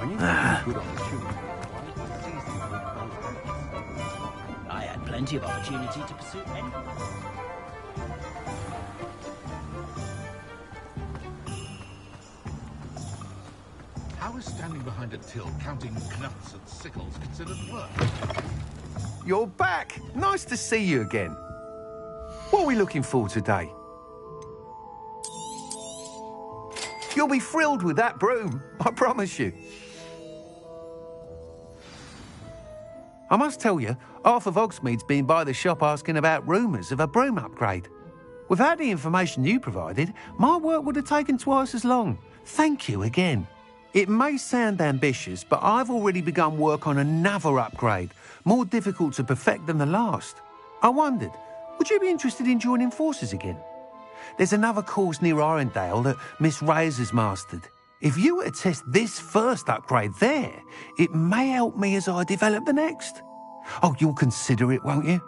I had plenty of opportunity to pursue any. How is standing behind a till counting knuts and sickles considered work? You're back! Nice to see you again. What are we looking for today? You'll be thrilled with that broom, I promise you. I must tell you, half of Hogsmeade's been by the shop asking about rumours of a broom upgrade. Without the information you provided, my work would have taken twice as long. Thank you again. It may sound ambitious, but I've already begun work on another upgrade, more difficult to perfect than the last. I wondered, would you be interested in joining forces again? There's another course near Arendale that Miss Reyes has mastered. If you were to test this first upgrade there, it may help me as I develop the next. Oh, you'll consider it, won't you?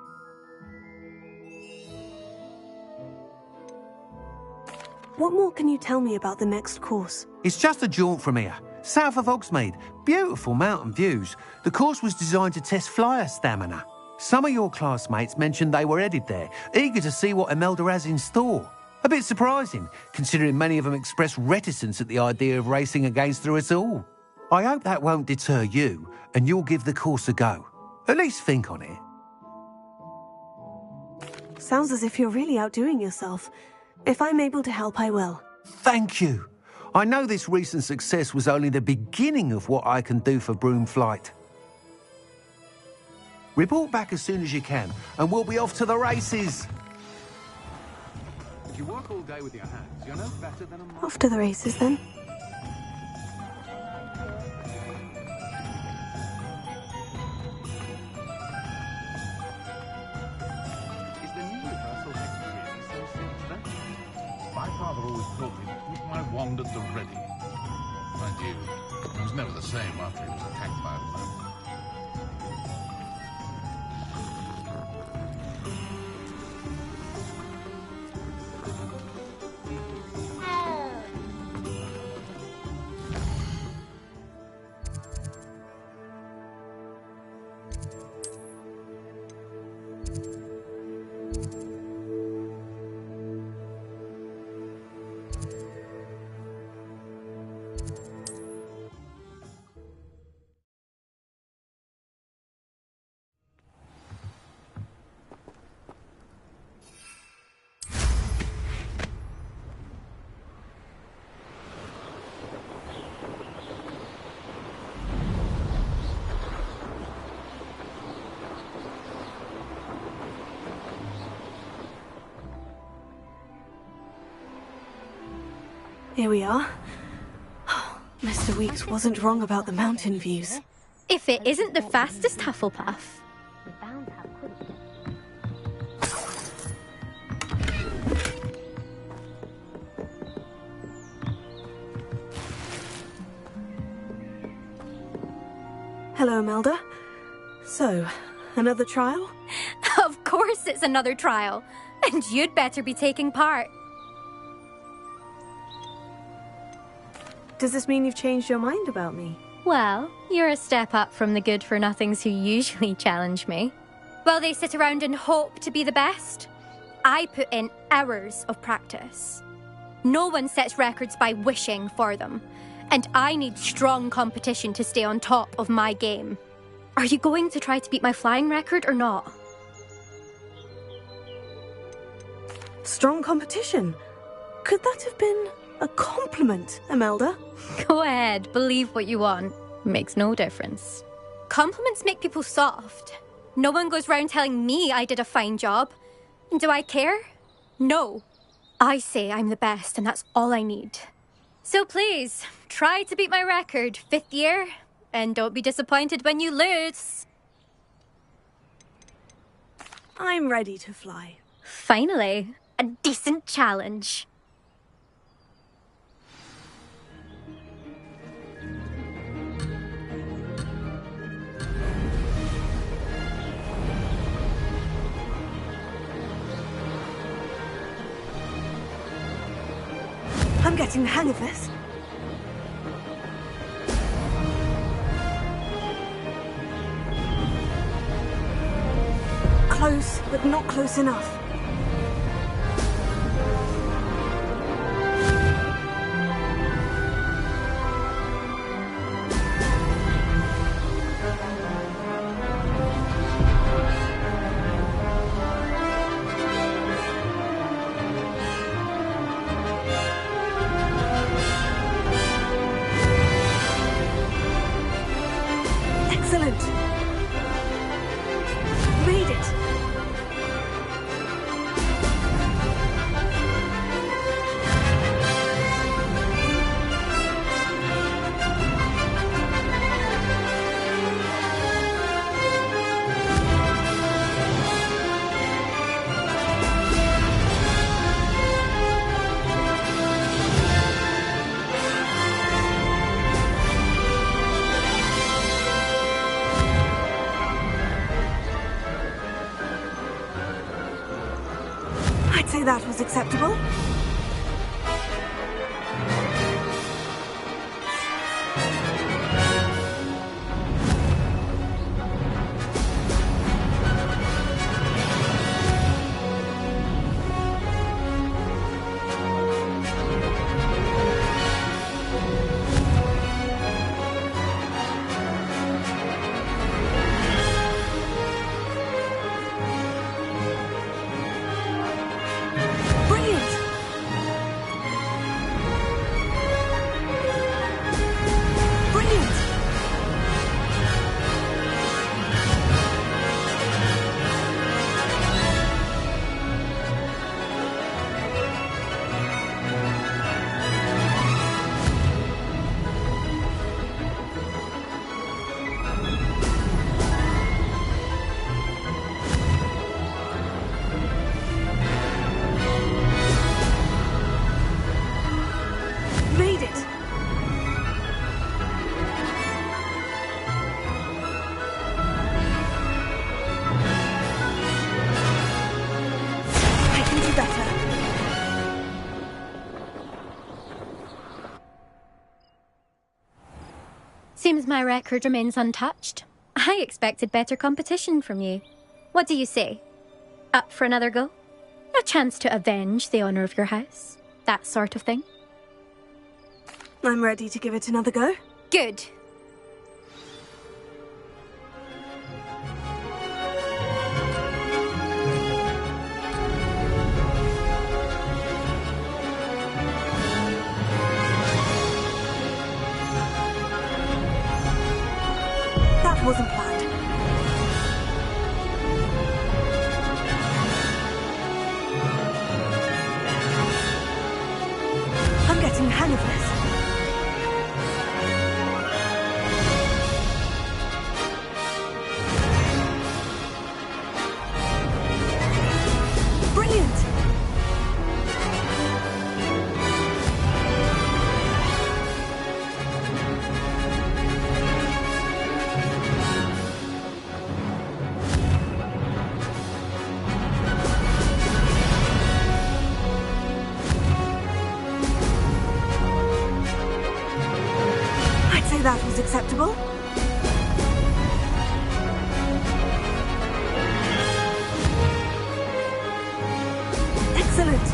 What more can you tell me about the next course? It's just a jaunt from here, south of Hogsmeade. Beautiful mountain views. The course was designed to test flyer stamina. Some of your classmates mentioned they were headed there, eager to see what Imelda has in store. A bit surprising, considering many of them expressed reticence at the idea of racing against her at all. I hope that won't deter you, and you'll give the course a go. At least think on it. Sounds as if you're really outdoing yourself. If I'm able to help, I will. Thank you. I know this recent success was only the beginning of what I can do for Broom Flight. Report back as soon as you can, and we'll be off to the races. If you work all day with your hands, you're no better than a... Off to the races, then. Is the new rehearsal next really so sinister then? My father always told me to keep my wand at the ready. Mind you, it was never the same after he was attacked by a mountain. Here we are. Mr. Weeks wasn't wrong about the mountain views. If it isn't the fastest Hufflepuff. Hello, Imelda. So, another trial? Of course it's another trial. And you'd better be taking part. Does this mean you've changed your mind about me? Well, you're a step up from the good-for-nothings who usually challenge me. While they sit around and hope to be the best, I put in hours of practice. No one sets records by wishing for them, and I need strong competition to stay on top of my game. Are you going to try to beat my flying record or not? Strong competition? Could that have been a compliment, Imelda? Go ahead, believe what you want. Makes no difference. Compliments make people soft. No one goes round telling me I did a fine job. Do I care? No. I say I'm the best, and that's all I need. So please, try to beat my record, 5th year, and don't be disappointed when you lose. I'm ready to fly. Finally, a decent challenge. I'm getting the hang of this. Close, but not close enough. Excellent. Made it. I'd say that was acceptable. Brilliant! Brilliant! Made it! I can do better. Seems my record remains untouched. I expected better competition from you. What do you say? Up for another go? A chance to avenge the honour of your house? That sort of thing? I'm ready to give it another go. Good. That wasn't planned. I'm getting the hang of this. Brilliant! I'd say that was acceptable. Excellent.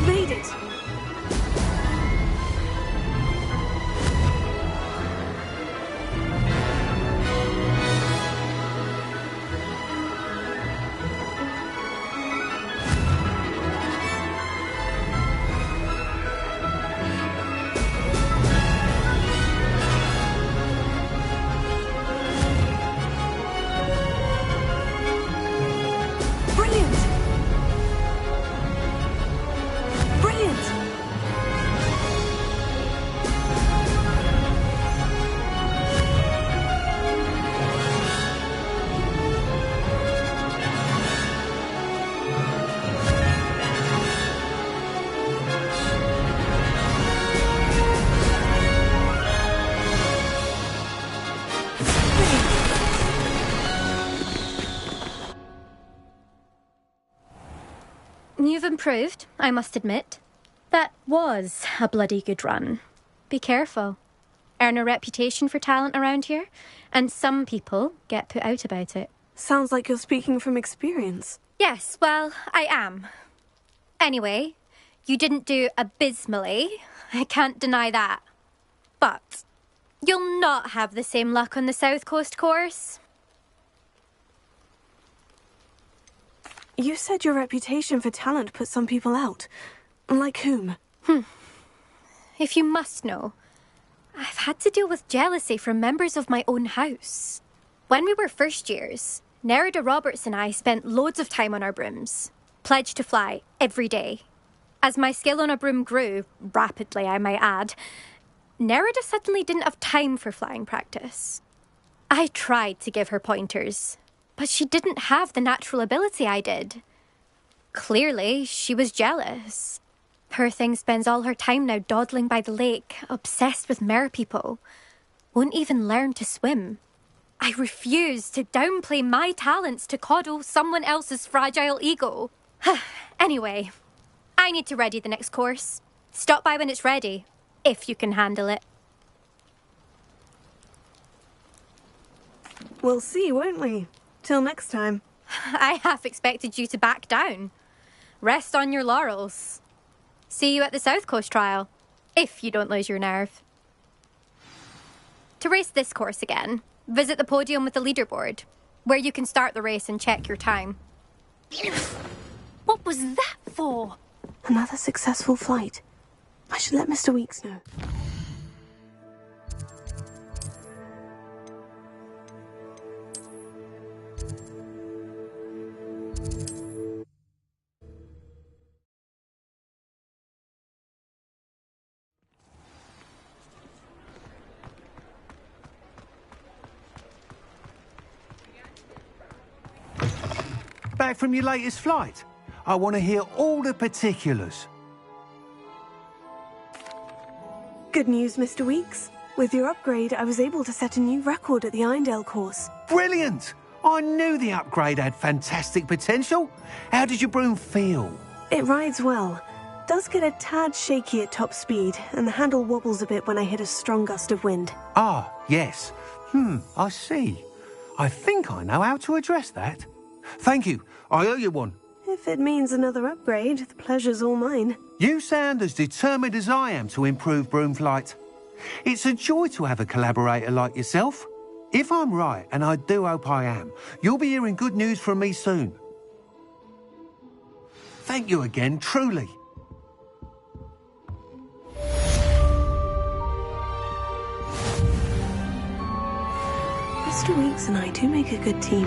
Made it. improved, I must admit. That was a bloody good run. Be careful. Earn a reputation for talent around here, and some people get put out about it. Sounds like you're speaking from experience. Yes, well, I am. Anyway, you didn't do abysmally. I can't deny that. But you'll not have the same luck on the South Coast course. You said your reputation for talent put some people out. Like whom? If you must know, I've had to deal with jealousy from members of my own house. When we were first years, Nerida Roberts and I spent loads of time on our brooms, pledged to fly every day. As my skill on a broom grew, rapidly I might add, Nerida suddenly didn't have time for flying practice. I tried to give her pointers, but she didn't have the natural ability I did. Clearly, she was jealous. Poor thing spends all her time now dawdling by the lake, obsessed with merpeople. Won't even learn to swim. I refuse to downplay my talents to coddle someone else's fragile ego. Anyway, I need to ready the next course. Stop by when it's ready, if you can handle it. We'll see, won't we? Till next time. I half expected you to back down. Rest on your laurels. See you at the South Coast trial, if you don't lose your nerve. To race this course again, visit the podium with the leaderboard, where you can start the race and check your time. What was that for? Another successful flight. I should let Mr. Weeks know. Back from your latest flight? I want to hear all the particulars. Good news, Mr. Weeks. With your upgrade, I was able to set a new record at the Irondale course. Brilliant! I knew the upgrade had fantastic potential. How did your broom feel? It rides well. Does get a tad shaky at top speed, and the handle wobbles a bit when I hit a strong gust of wind. Ah, yes. I see. I think I know how to address that. Thank you. I owe you one. If it means another upgrade, the pleasure's all mine. You sound as determined as I am to improve broom flight. It's a joy to have a collaborator like yourself. If I'm right, and I do hope I am, you'll be hearing good news from me soon. Thank you again, truly. Mr. Weeks and I do make a good team.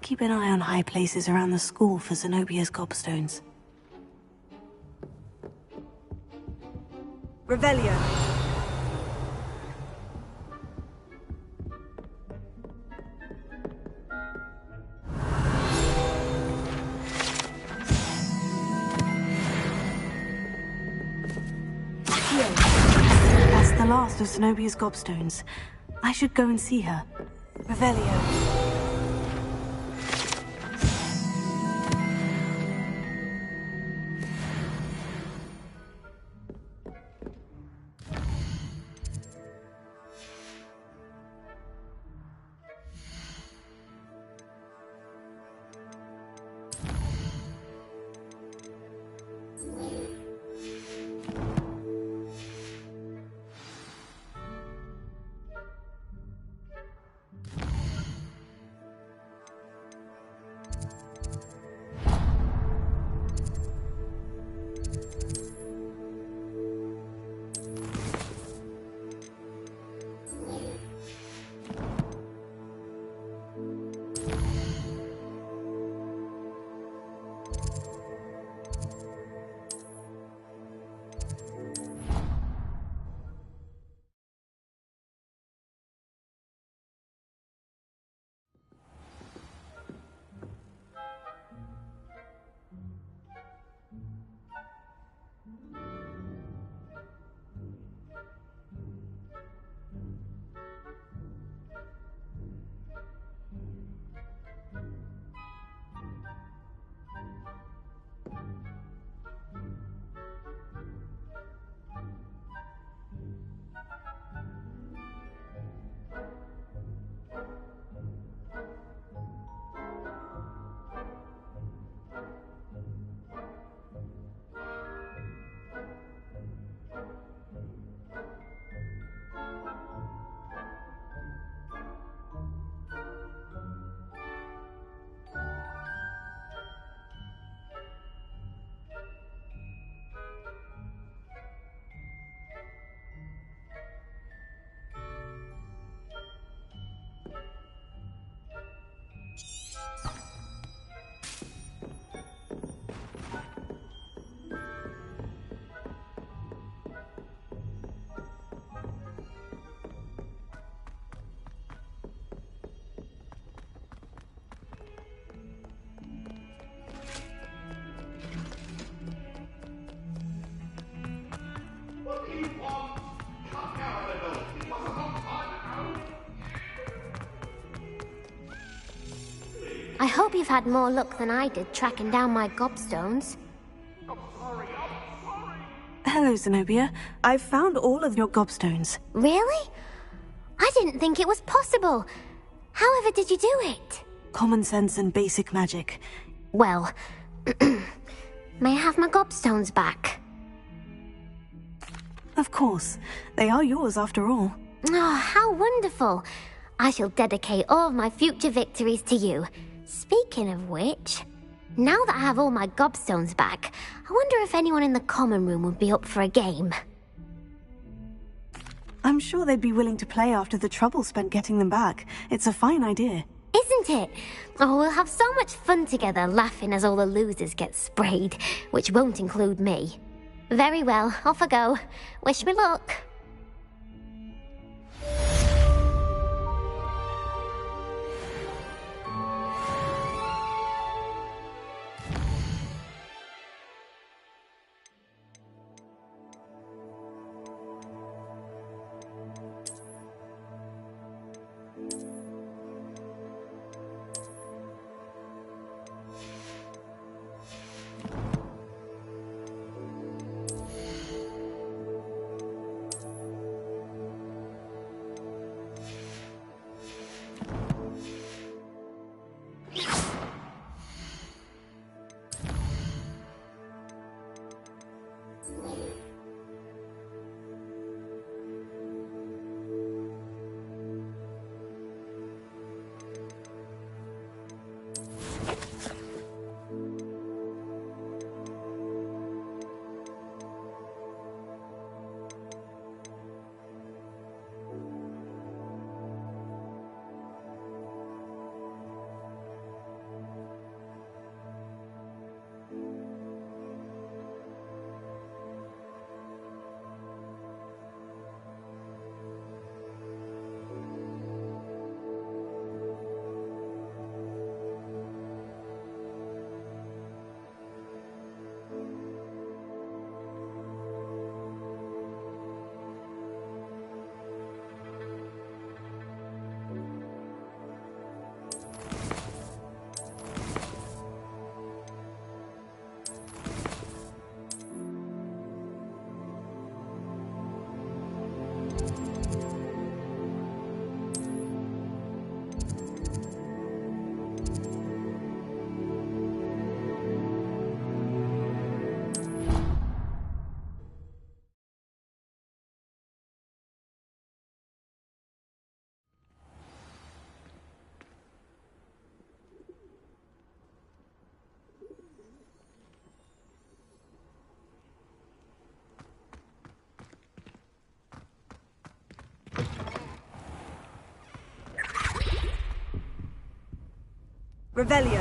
keep an eye on high places around the school for Zenobia's gobstones. Revelio. That's the last of Zenobia's gobstones. I should go and see her. Revelio. I hope you've had more luck than I did tracking down my gobstones. Hello, Zenobia. I've found all of your gobstones. Really? I didn't think it was possible. However did you do it? Common sense and basic magic. Well, may I have my gobstones back? Of course. They are yours after all. Oh, how wonderful. I shall dedicate all of my future victories to you. Speaking of which, now that I have all my gobstones back, I wonder if anyone in the common room would be up for a game. I'm sure they'd be willing to play after the trouble spent getting them back. It's a fine idea. Isn't it? Oh, we'll have so much fun together laughing as all the losers get sprayed, which won't include me. Very well, off I go. Wish me luck. Revelio.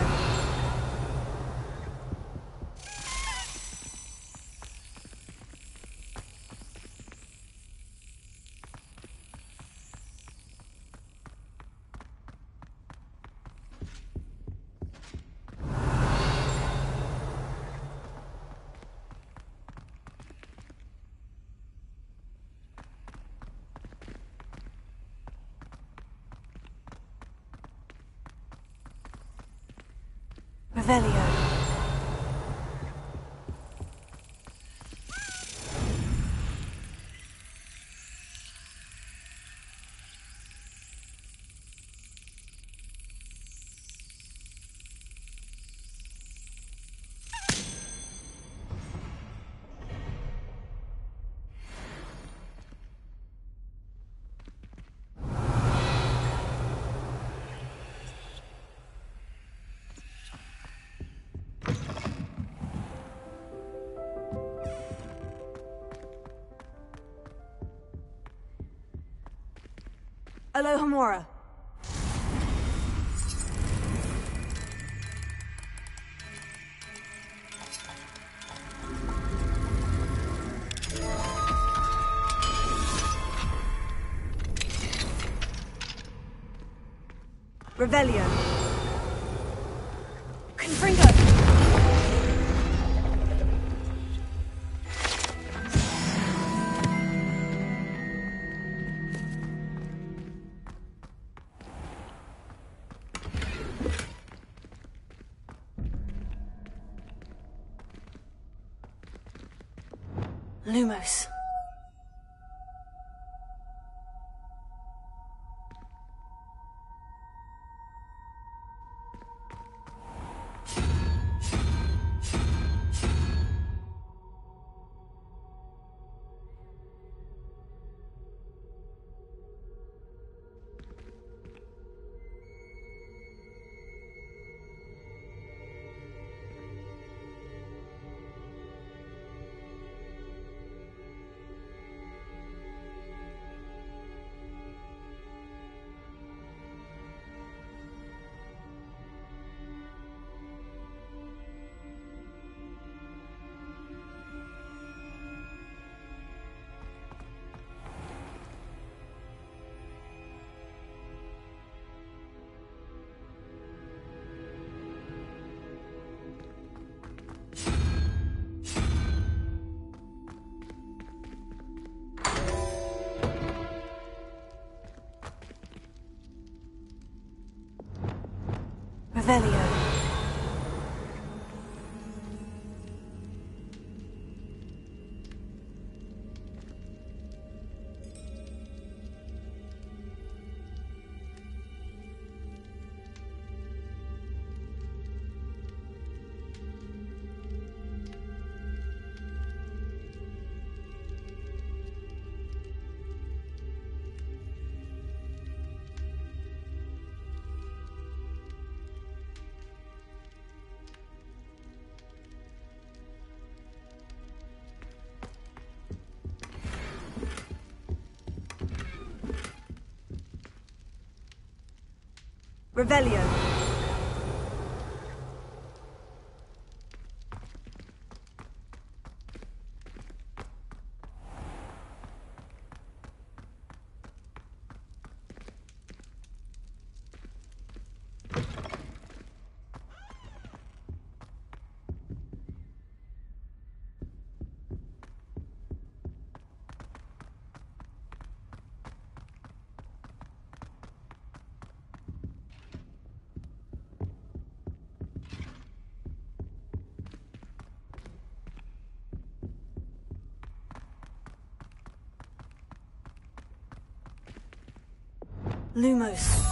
Revelio. Alohomora. Revelio. Confringo. Lumos. Revelio. Revelio. Lumos.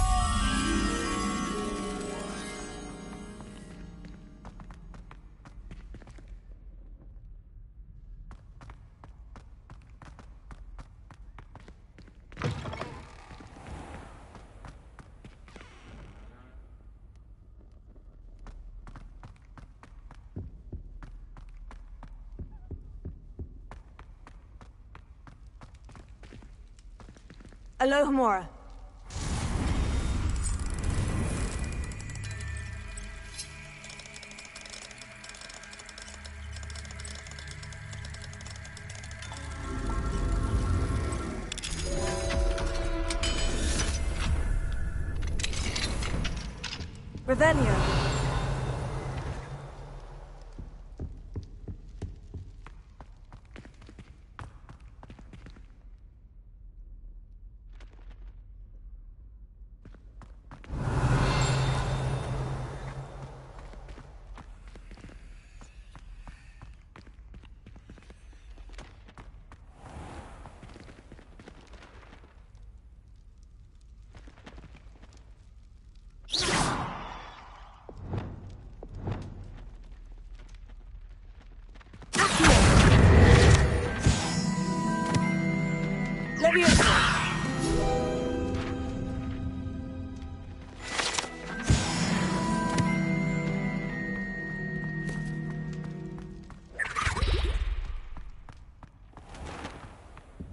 Alohomora. Revelio.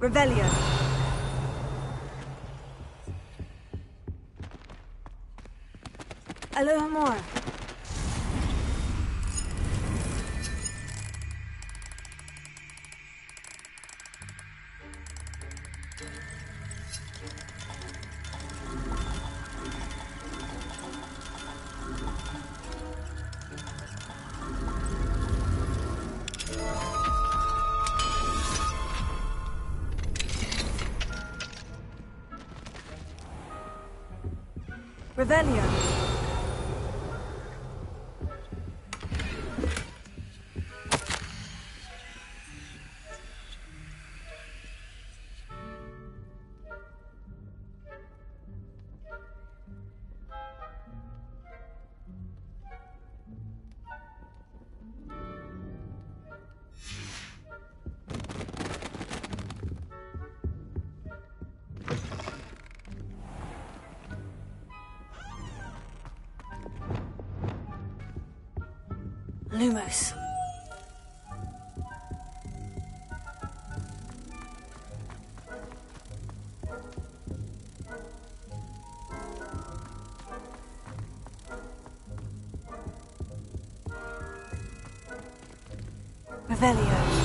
Revelio. Aloha more. Revelio. Lumos. Revelio.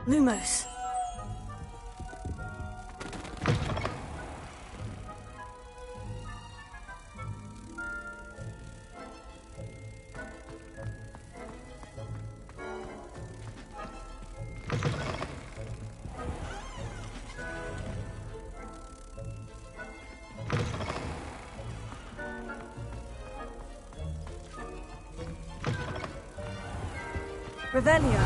Lumos. Revelio.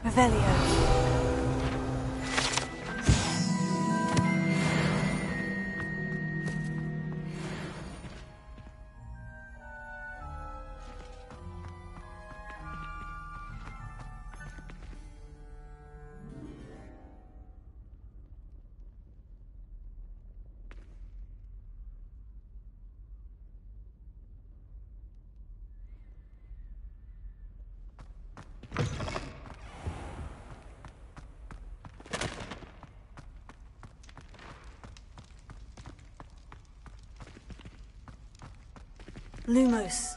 Revelio. Lumos.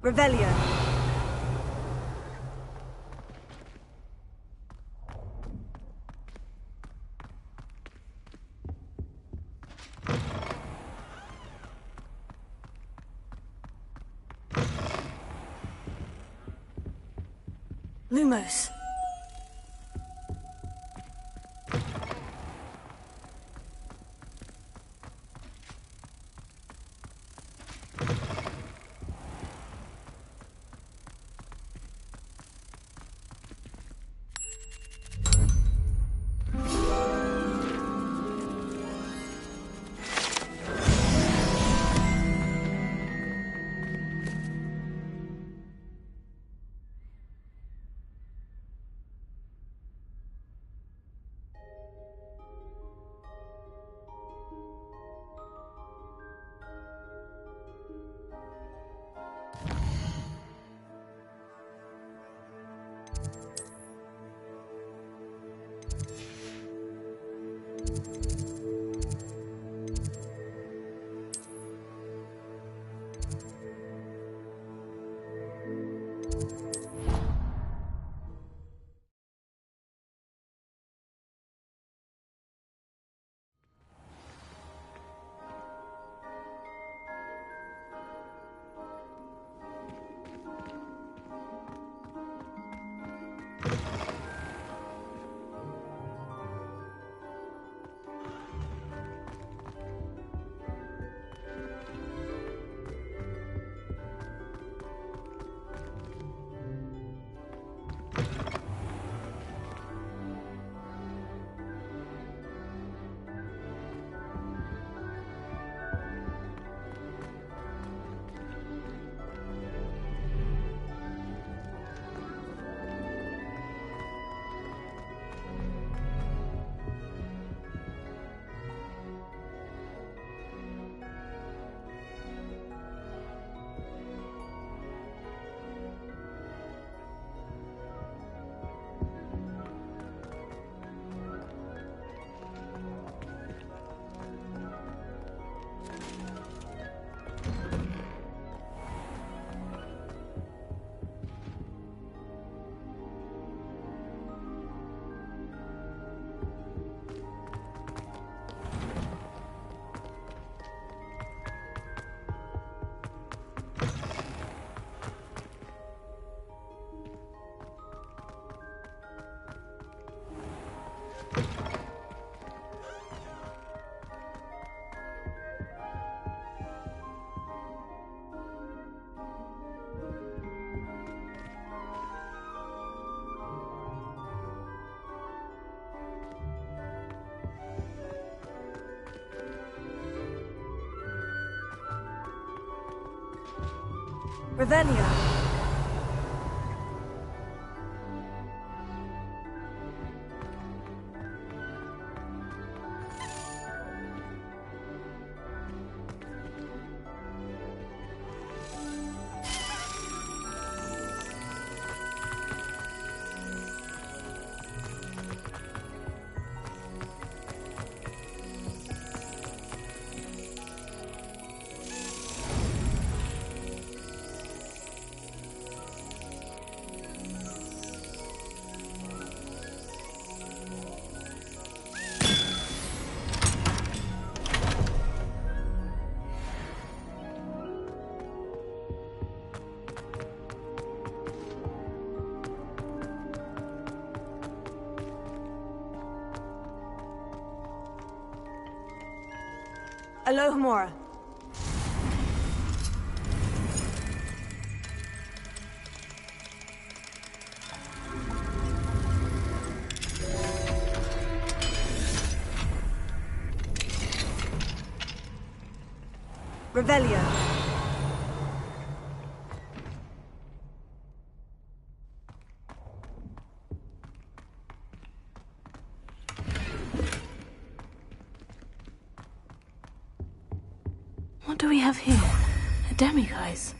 Revelio. Lumos. Revelio. Alohomora. Revelio. What do we have here? A demiguise.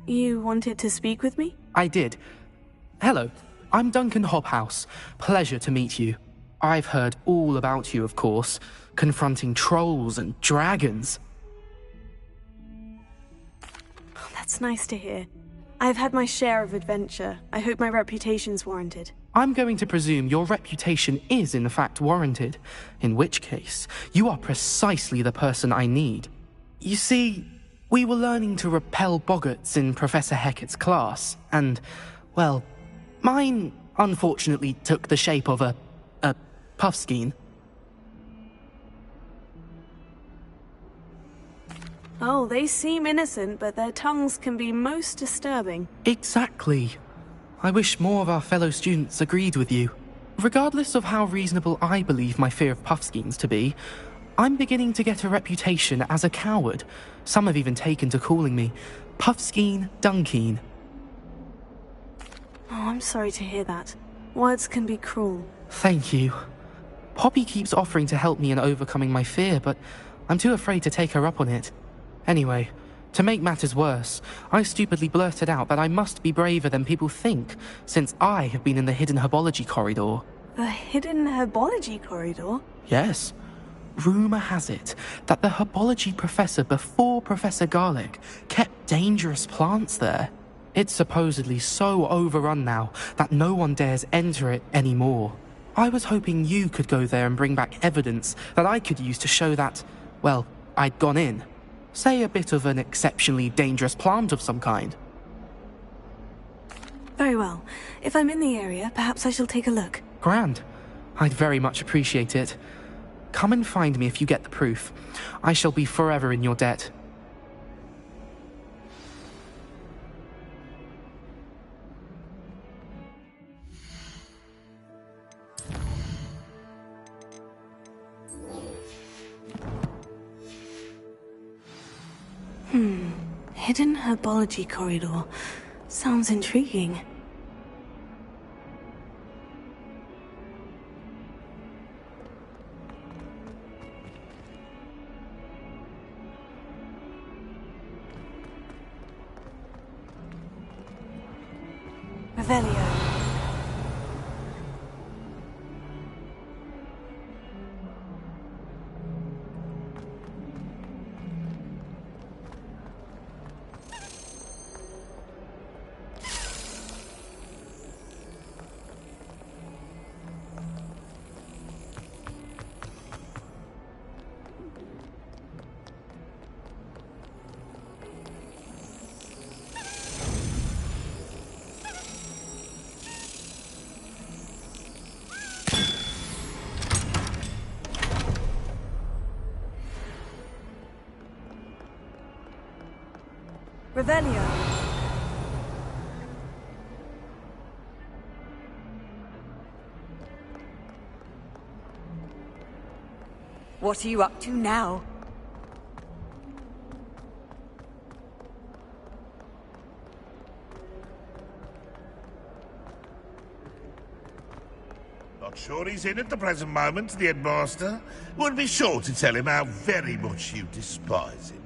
You wanted to speak with me? I did. Hello, I'm Duncan Hobhouse. Pleasure to meet you. I've heard all about you, of course, confronting trolls and dragons. Oh, that's nice to hear. I've had my share of adventure. I hope my reputation's warranted. I'm going to presume your reputation is in fact warranted, in which case, you are precisely the person I need. You see, we were learning to repel boggarts in Professor Hecat's class, and, well, mine unfortunately took the shape of a puffskein. Oh, they seem innocent, but their tongues can be most disturbing. Exactly. I wish more of our fellow students agreed with you. Regardless of how reasonable I believe my fear of puffskeins to be, I'm beginning to get a reputation as a coward. Some have even taken to calling me Puffskein Dunkeen. Oh, I'm sorry to hear that. Words can be cruel. Thank you. Poppy keeps offering to help me in overcoming my fear, but I'm too afraid to take her up on it. Anyway, to make matters worse, I stupidly blurted out that I must be braver than people think, since I have been in the hidden herbology corridor. The hidden herbology corridor? Yes. Rumour has it that the herbology professor before Professor Garlic kept dangerous plants there. It's supposedly so overrun now that no one dares enter it anymore. I was hoping you could go there and bring back evidence that I could use to show that, well, I'd gone in. Say a bit of an exceptionally dangerous plant of some kind. Very well. If I'm in the area, perhaps I shall take a look. Grand. I'd very much appreciate it. Come and find me if you get the proof. I shall be forever in your debt. Hidden herbology corridor. Sounds intriguing. Revelio. Revelio. What are you up to now? Not sure he's in at the present moment, the headmaster. Would be sure to tell him how very much you despise him.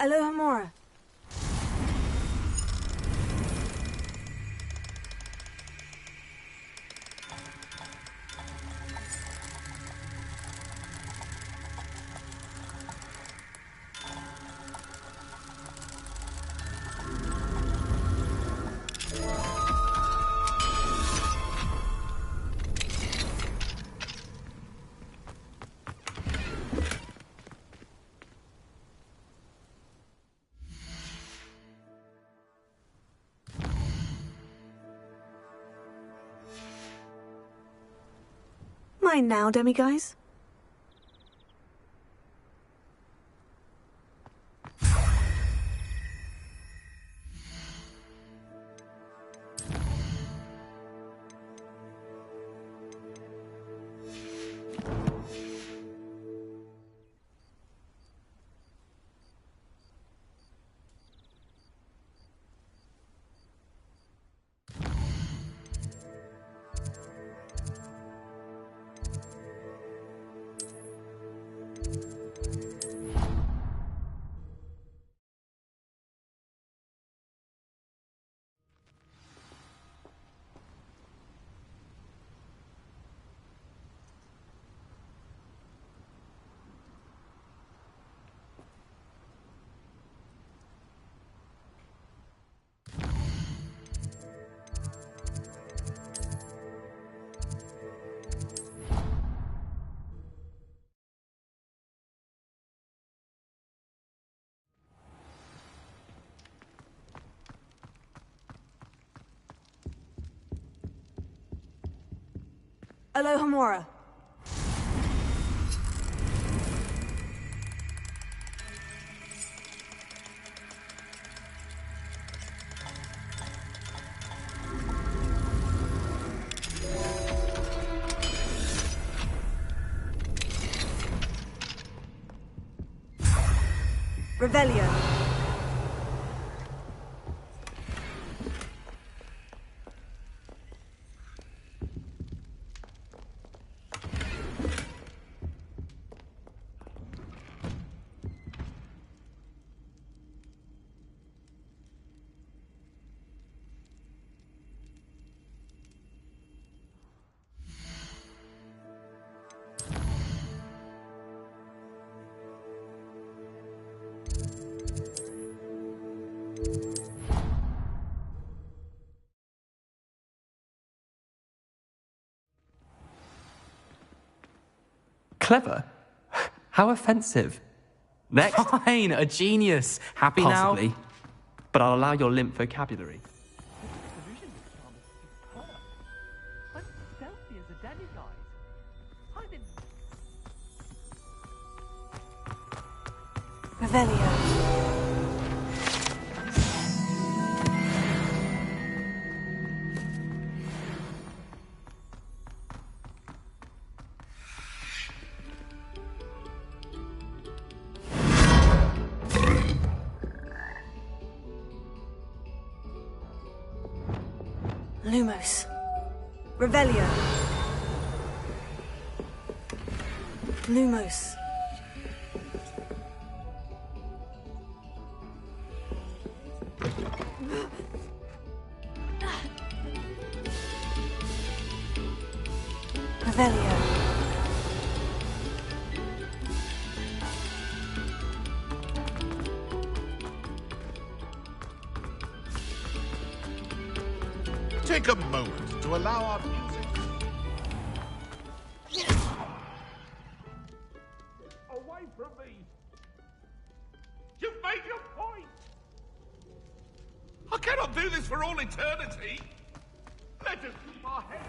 Aloha Mora. Mine now, demiguise. Aloha Mora. Revelio. Clever? How offensive. Next. Fine, a genius. Happy Possibly. now? But I'll allow your limp vocabulary. Revelio. Lumos. Revelio. Lumos. Revelio. Take a moment to allow our music. Away from me! You've made your point! I cannot do this for all eternity! Let us keep our heads.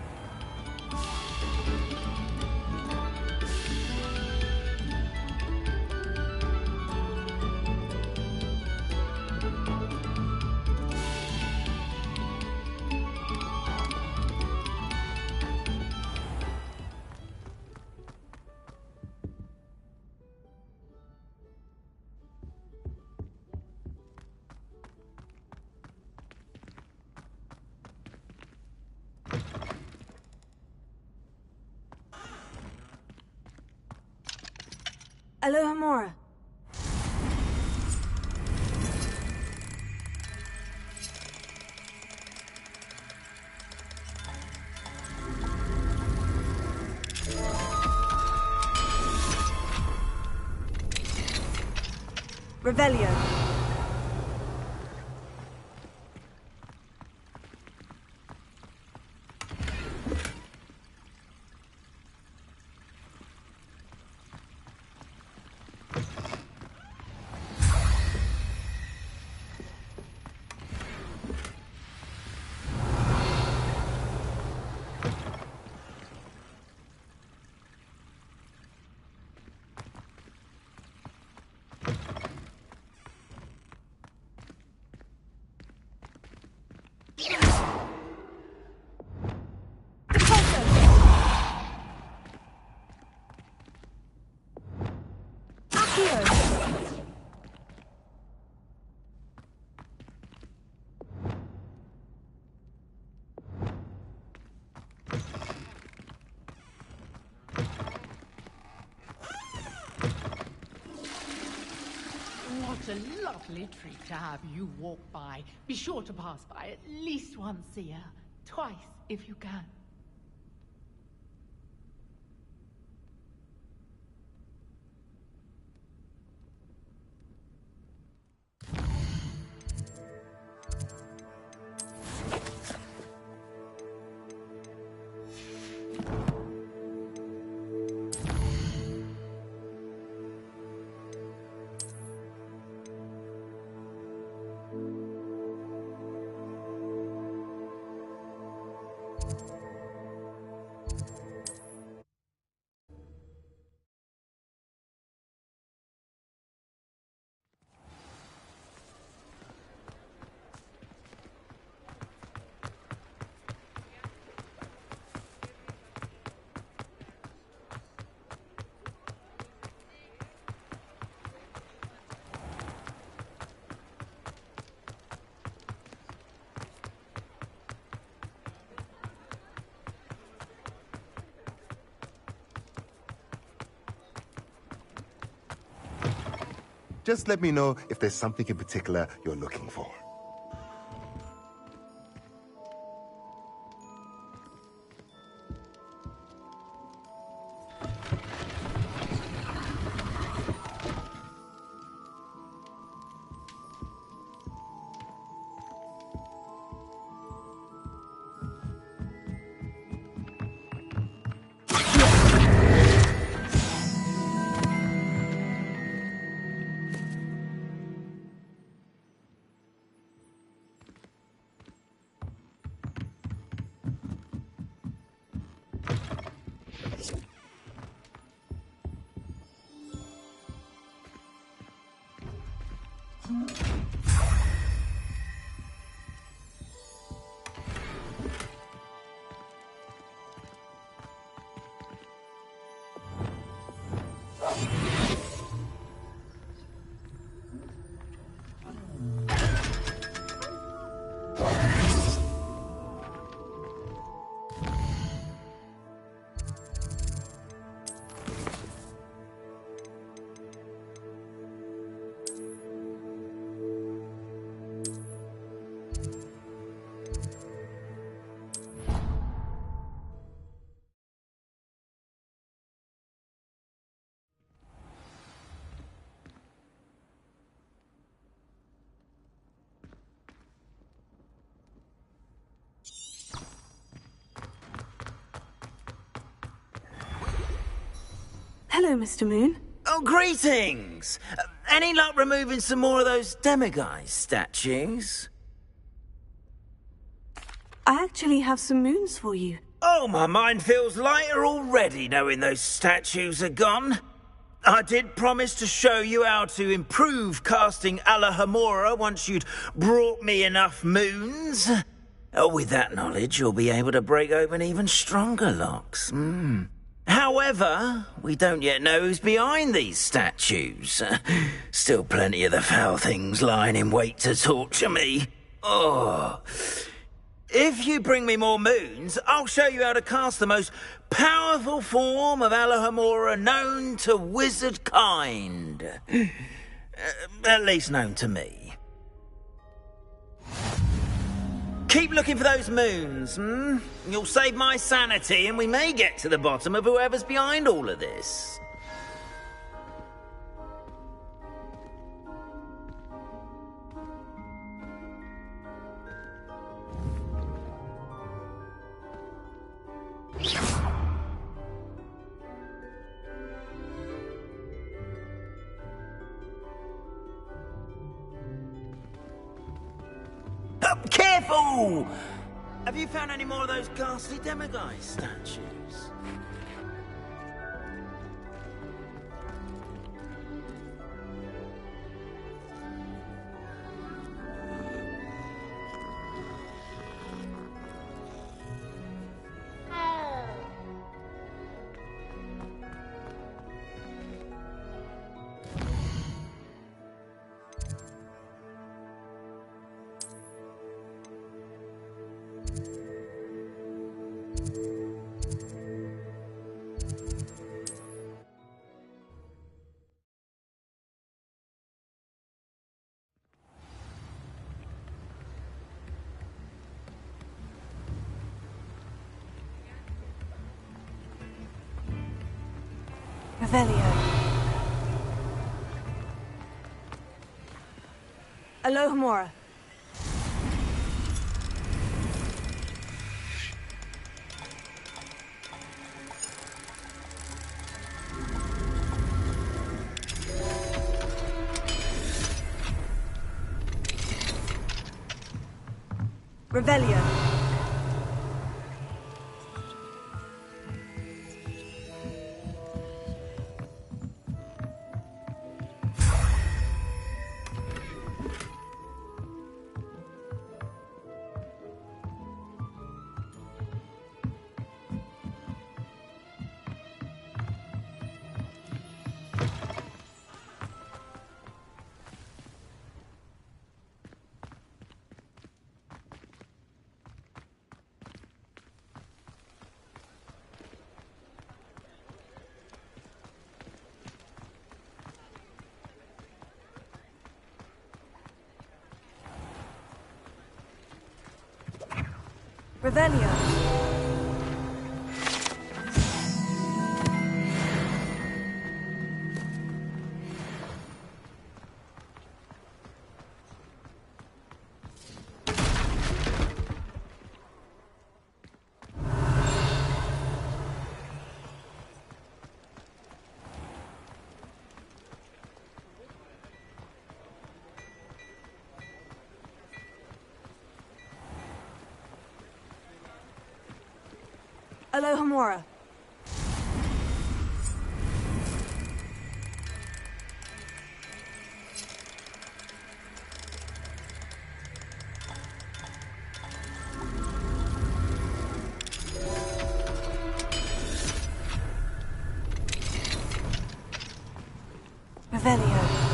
Alohomora. Revelio. What a lovely treat to have you walk by. Be sure to pass by at least once a year. Twice, if you can. Just let me know if there's something in particular you're looking for. Hello, Mr. Moon. Oh, greetings! Any luck removing some more of those demiguise statues? I actually have some moons for you. Oh, my mind feels lighter already knowing those statues are gone. I did promise to show you how to improve casting Alohomora once you'd brought me enough moons. Oh, with that knowledge, you'll be able to break open even stronger locks. However, we don't yet know who's behind these statues. Still plenty of the foul things lying in wait to torture me. Oh. If you bring me more moons, I'll show you how to cast the most powerful form of Alohomora known to wizard kind. At least known to me. Keep looking for those moons, hmm? You'll save my sanity and we may get to the bottom of whoever's behind all of this. Careful! Have you found any more of those ghastly demiguise statues? Revelio. Alohomora. Revelio. Revelio. Alohomora. Revelio.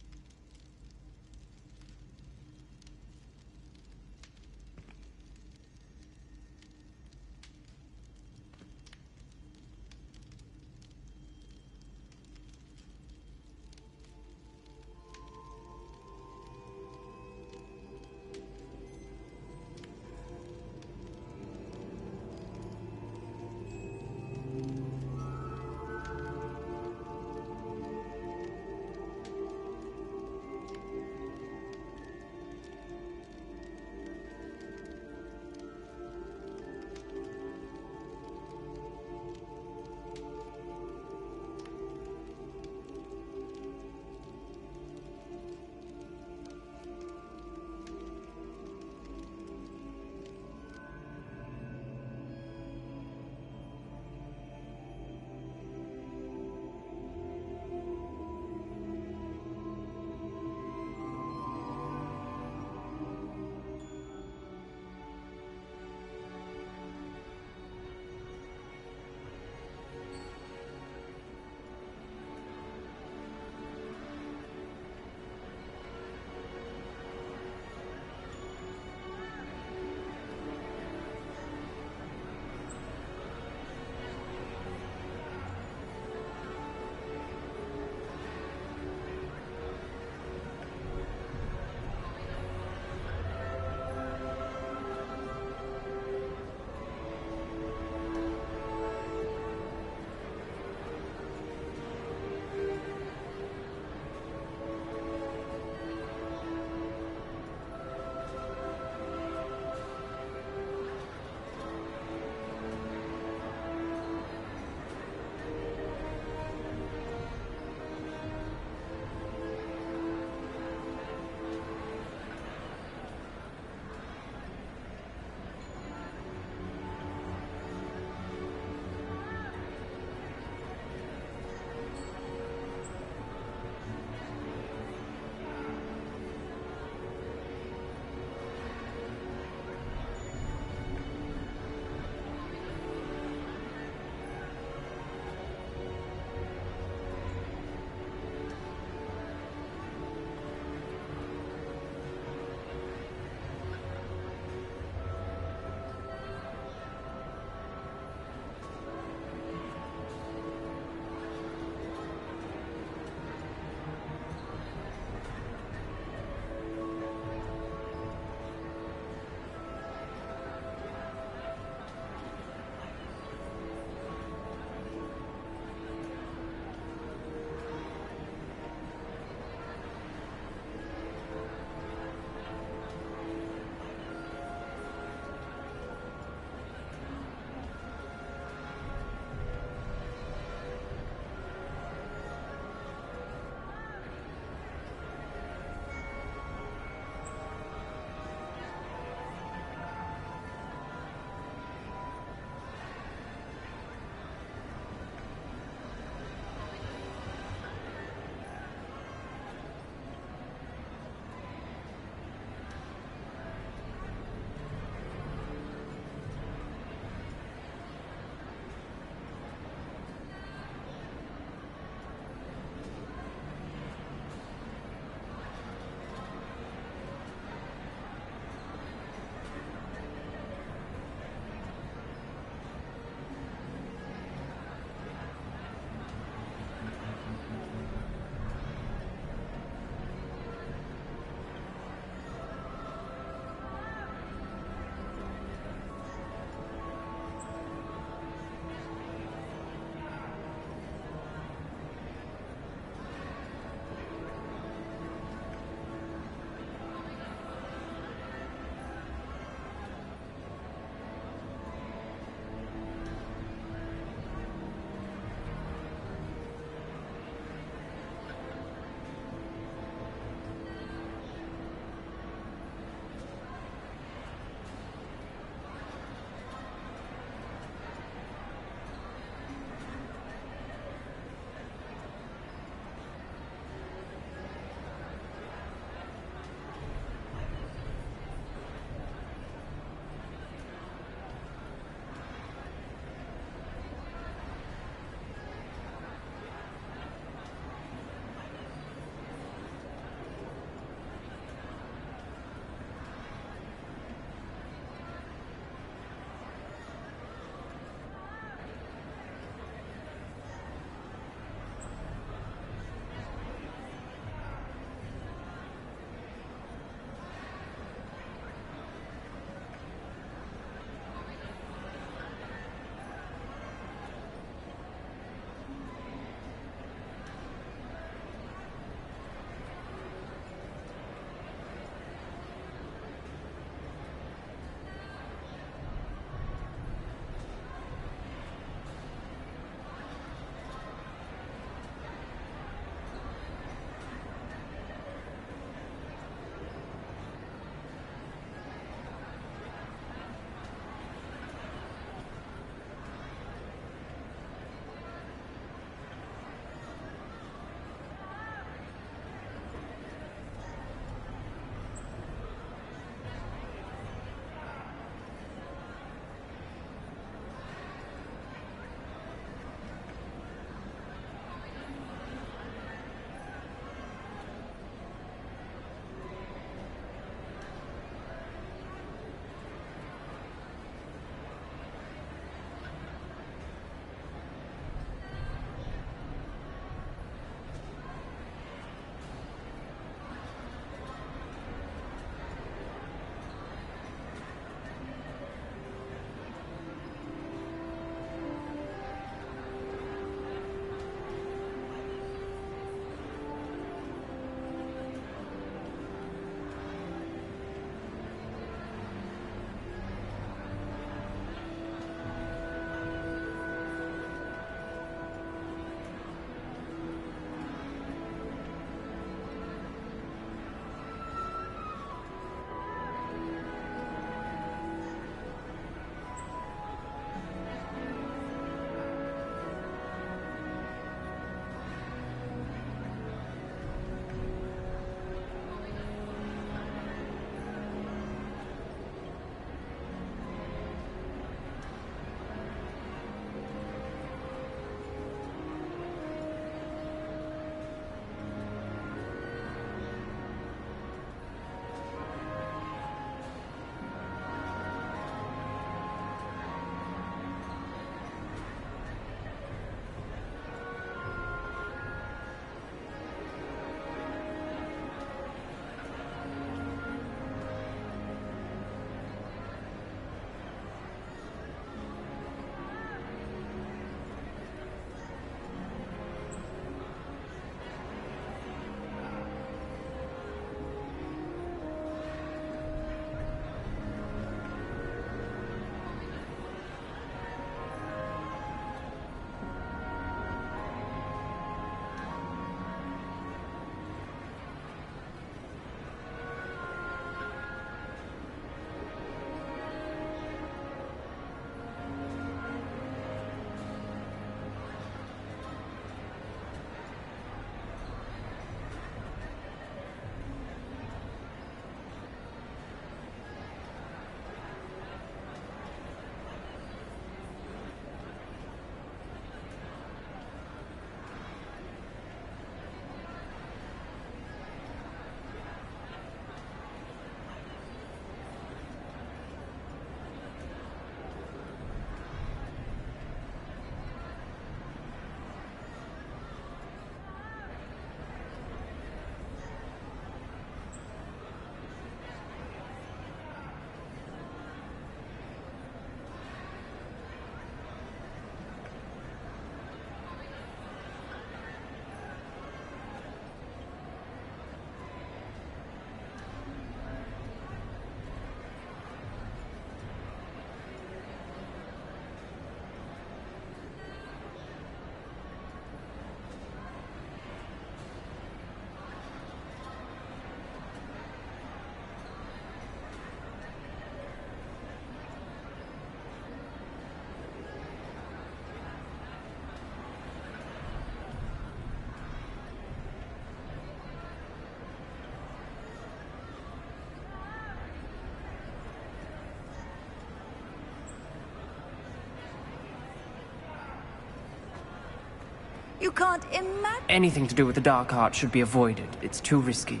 You can't imagine. Anything to do with the dark art should be avoided. It's too risky.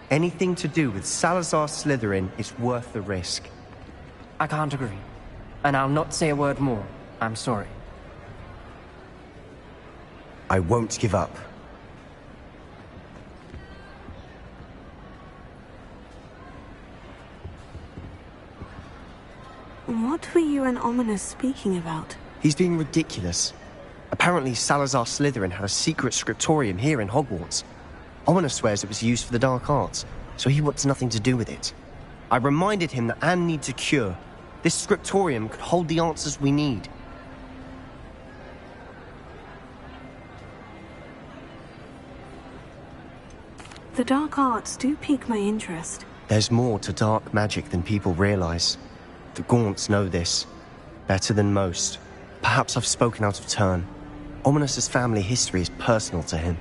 Anything to do with Salazar Slytherin is worth the risk. I can't agree. And I'll not say a word more. I'm sorry. I won't give up. What were you and Ominous speaking about? He's being ridiculous. Apparently Salazar Slytherin had a secret scriptorium here in Hogwarts. Ominous swears it was used for the dark arts, so he wants nothing to do with it. I reminded him that Anne needs a cure. This scriptorium could hold the answers we need. The dark arts do pique my interest. There's more to dark magic than people realize. The Gaunts know this. Better than most. Perhaps I've spoken out of turn. Ominous's family history is personal to him.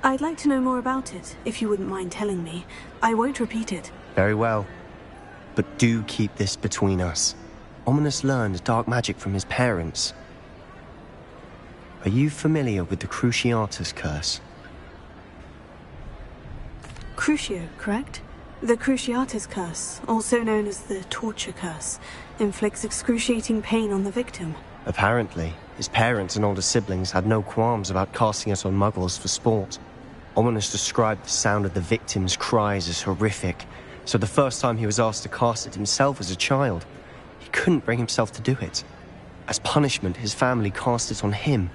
I'd like to know more about it, if you wouldn't mind telling me. I won't repeat it. Very well. But do keep this between us. Ominous learned dark magic from his parents. Are you familiar with the Cruciatus Curse? Crucio, correct? The Cruciatus Curse, also known as the Torture Curse, inflicts excruciating pain on the victim. Apparently, his parents and older siblings had no qualms about casting it on muggles for sport. Ominous described the sound of the victim's cries as horrific, so the first time he was asked to cast it himself as a child, he couldn't bring himself to do it. As punishment, his family cast it on him.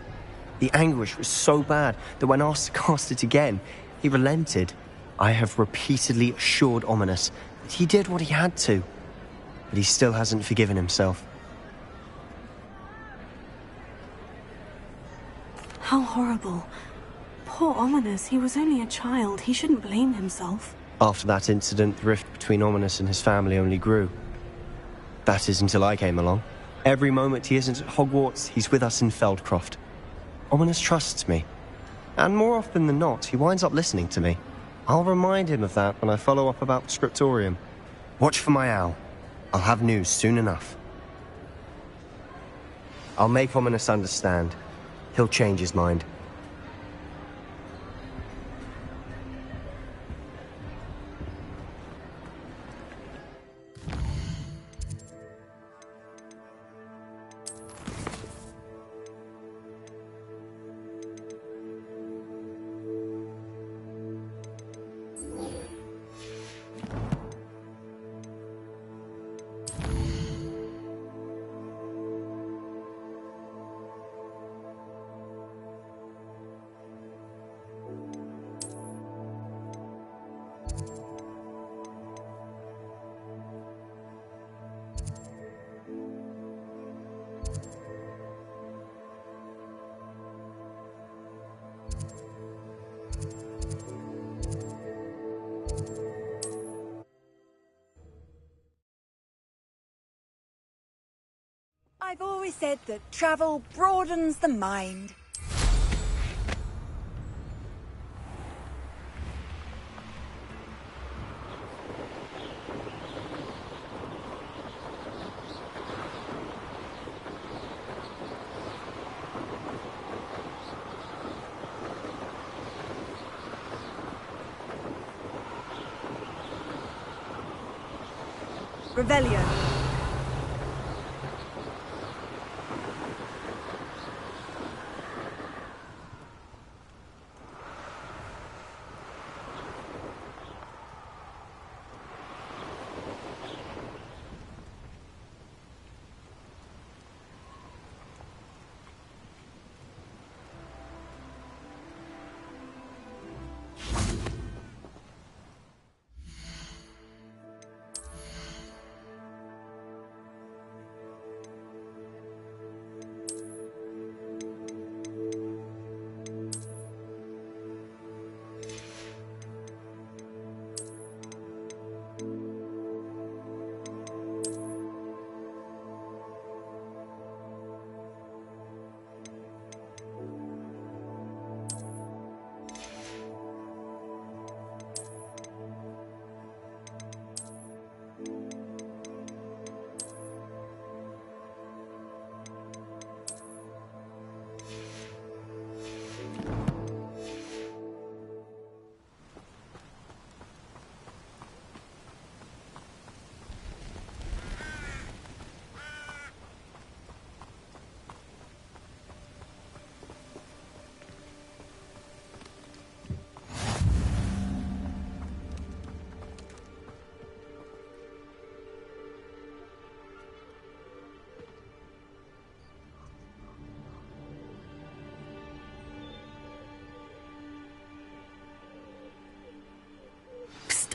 The anguish was so bad that when asked to cast it again, he relented. I have repeatedly assured Ominous that he did what he had to, but he still hasn't forgiven himself. How horrible. Poor Ominous, he was only a child. He shouldn't blame himself. After that incident, the rift between Ominous and his family only grew. That is until I came along. Every moment he isn't at Hogwarts, he's with us in Feldcroft. Ominous trusts me. And more often than not, he winds up listening to me. I'll remind him of that when I follow up about the scriptorium. Watch for my owl. I'll have news soon enough. I'll make Ominous understand. He'll change his mind. I've always said that travel broadens the mind. Revelio.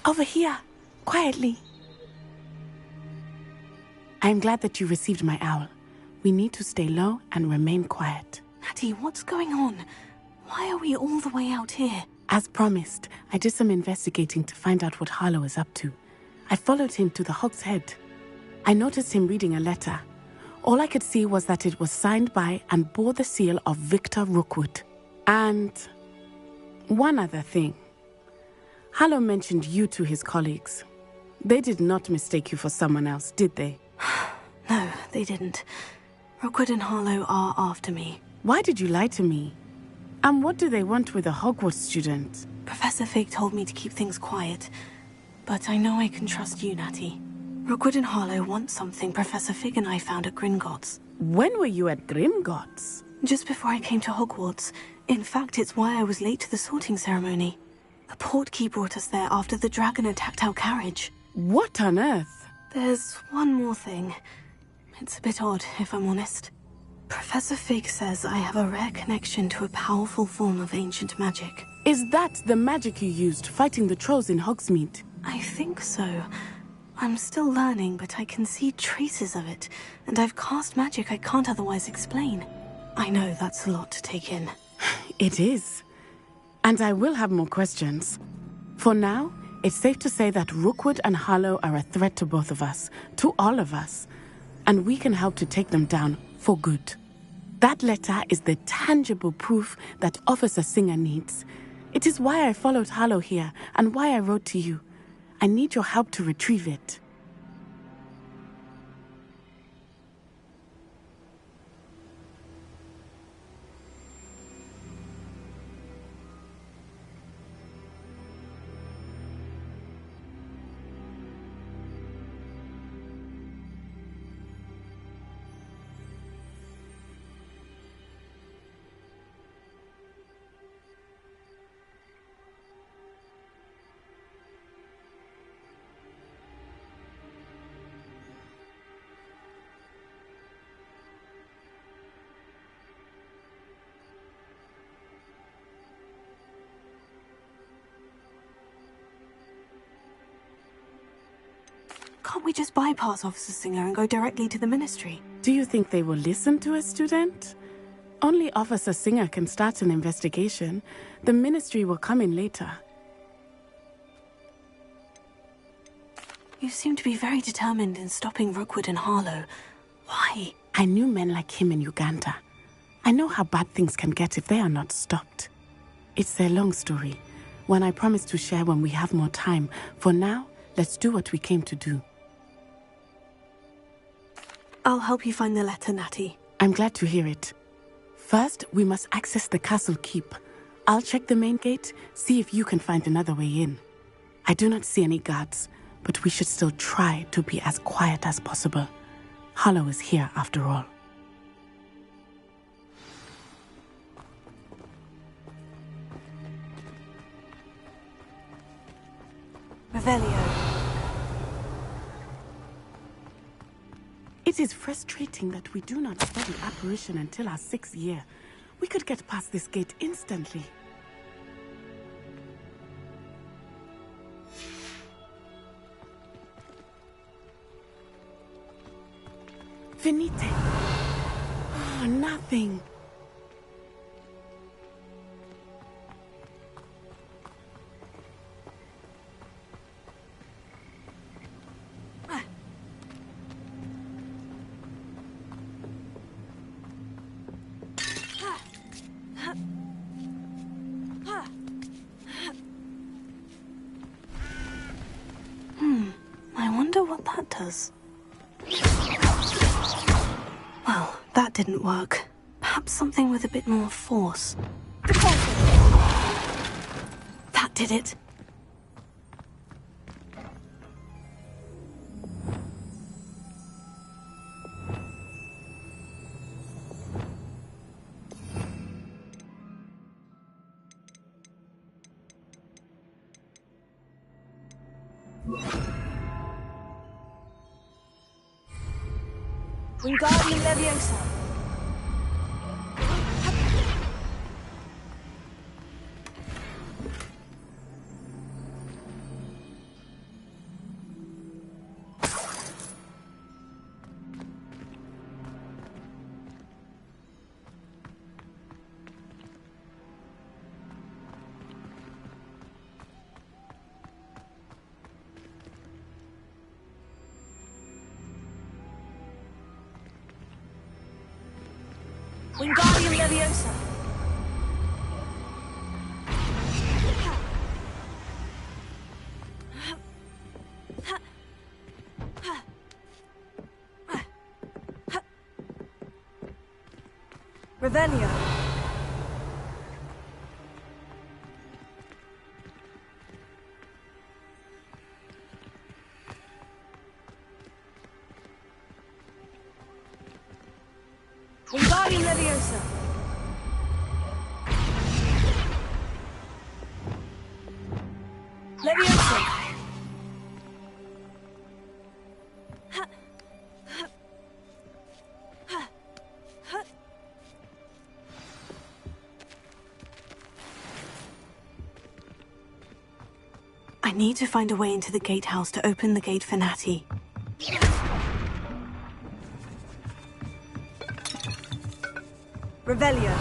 Over here, quietly. I am glad that you received my owl. We need to stay low and remain quiet. Natty, what's going on? Why are we all the way out here? As promised, I did some investigating to find out what Harlow is up to. I followed him to the Hog's Head. I noticed him reading a letter. All I could see was that it was signed by and bore the seal of Victor Rookwood. And one other thing. Harlow mentioned you to his colleagues. They did not mistake you for someone else, did they? No, they didn't. Rookwood and Harlow are after me. Why did you lie to me? And what do they want with a Hogwarts student? Professor Fig told me to keep things quiet, but I know I can trust you, Natty. Rookwood and Harlow want something Professor Fig and I found at Gringotts. When were you at Gringotts? Just before I came to Hogwarts. In fact, it's why I was late to the sorting ceremony. The portkey brought us there after the dragon attacked our carriage. What on earth? There's one more thing. It's a bit odd, if I'm honest. Professor Fig says I have a rare connection to a powerful form of ancient magic. Is that the magic you used fighting the trolls in Hogsmeade? I think so. I'm still learning, but I can see traces of it, and I've cast magic I can't otherwise explain. I know that's a lot to take in. It is. And I will have more questions. For now, it's safe to say that Rookwood and Harlow are a threat to both of us, to all of us, and we can help to take them down for good. That letter is the tangible proof that Officer Singer needs. It is why I followed Harlow here and why I wrote to you. I need your help to retrieve it. Can't we just bypass Officer Singer and go directly to the Ministry? Do you think they will listen to a student? Only Officer Singer can start an investigation. The Ministry will come in later. You seem to be very determined in stopping Rookwood and Harlow. Why? I knew men like him in Uganda. I know how bad things can get if they are not stopped. It's a long story, one I promise to share when we have more time. For now, let's do what we came to do. I'll help you find the letter, Natty. I'm glad to hear it. First, we must access the castle keep. I'll check the main gate, see if you can find another way in. I do not see any guards, but we should still try to be as quiet as possible. Harlow is here after all. Revelio. It is frustrating that we do not study apparition until our 6th year. We could get past this gate instantly. Finite. Oh, nothing. I wonder what that does. Well, that didn't work. Perhaps something with a bit more force. That did it. Wingardium Leviosa. Wingardium Leviosa. Revelio. Wingardium Leviosa. Leviosa. I need to find a way into the gatehouse to open the gate for Natty. Revelio.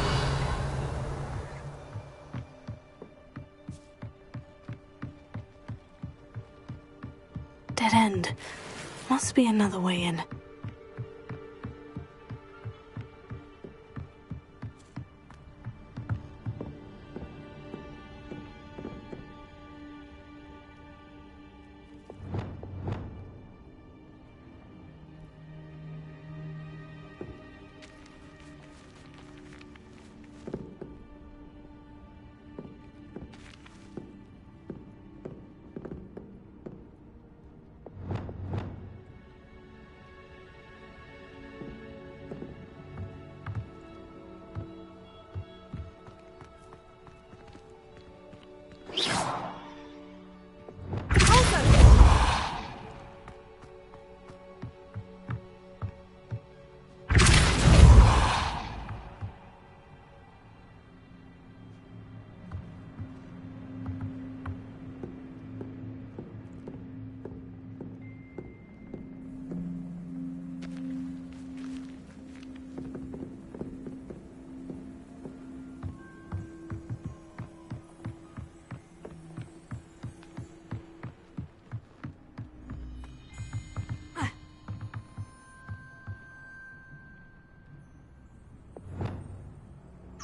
Dead end. Must be another way in.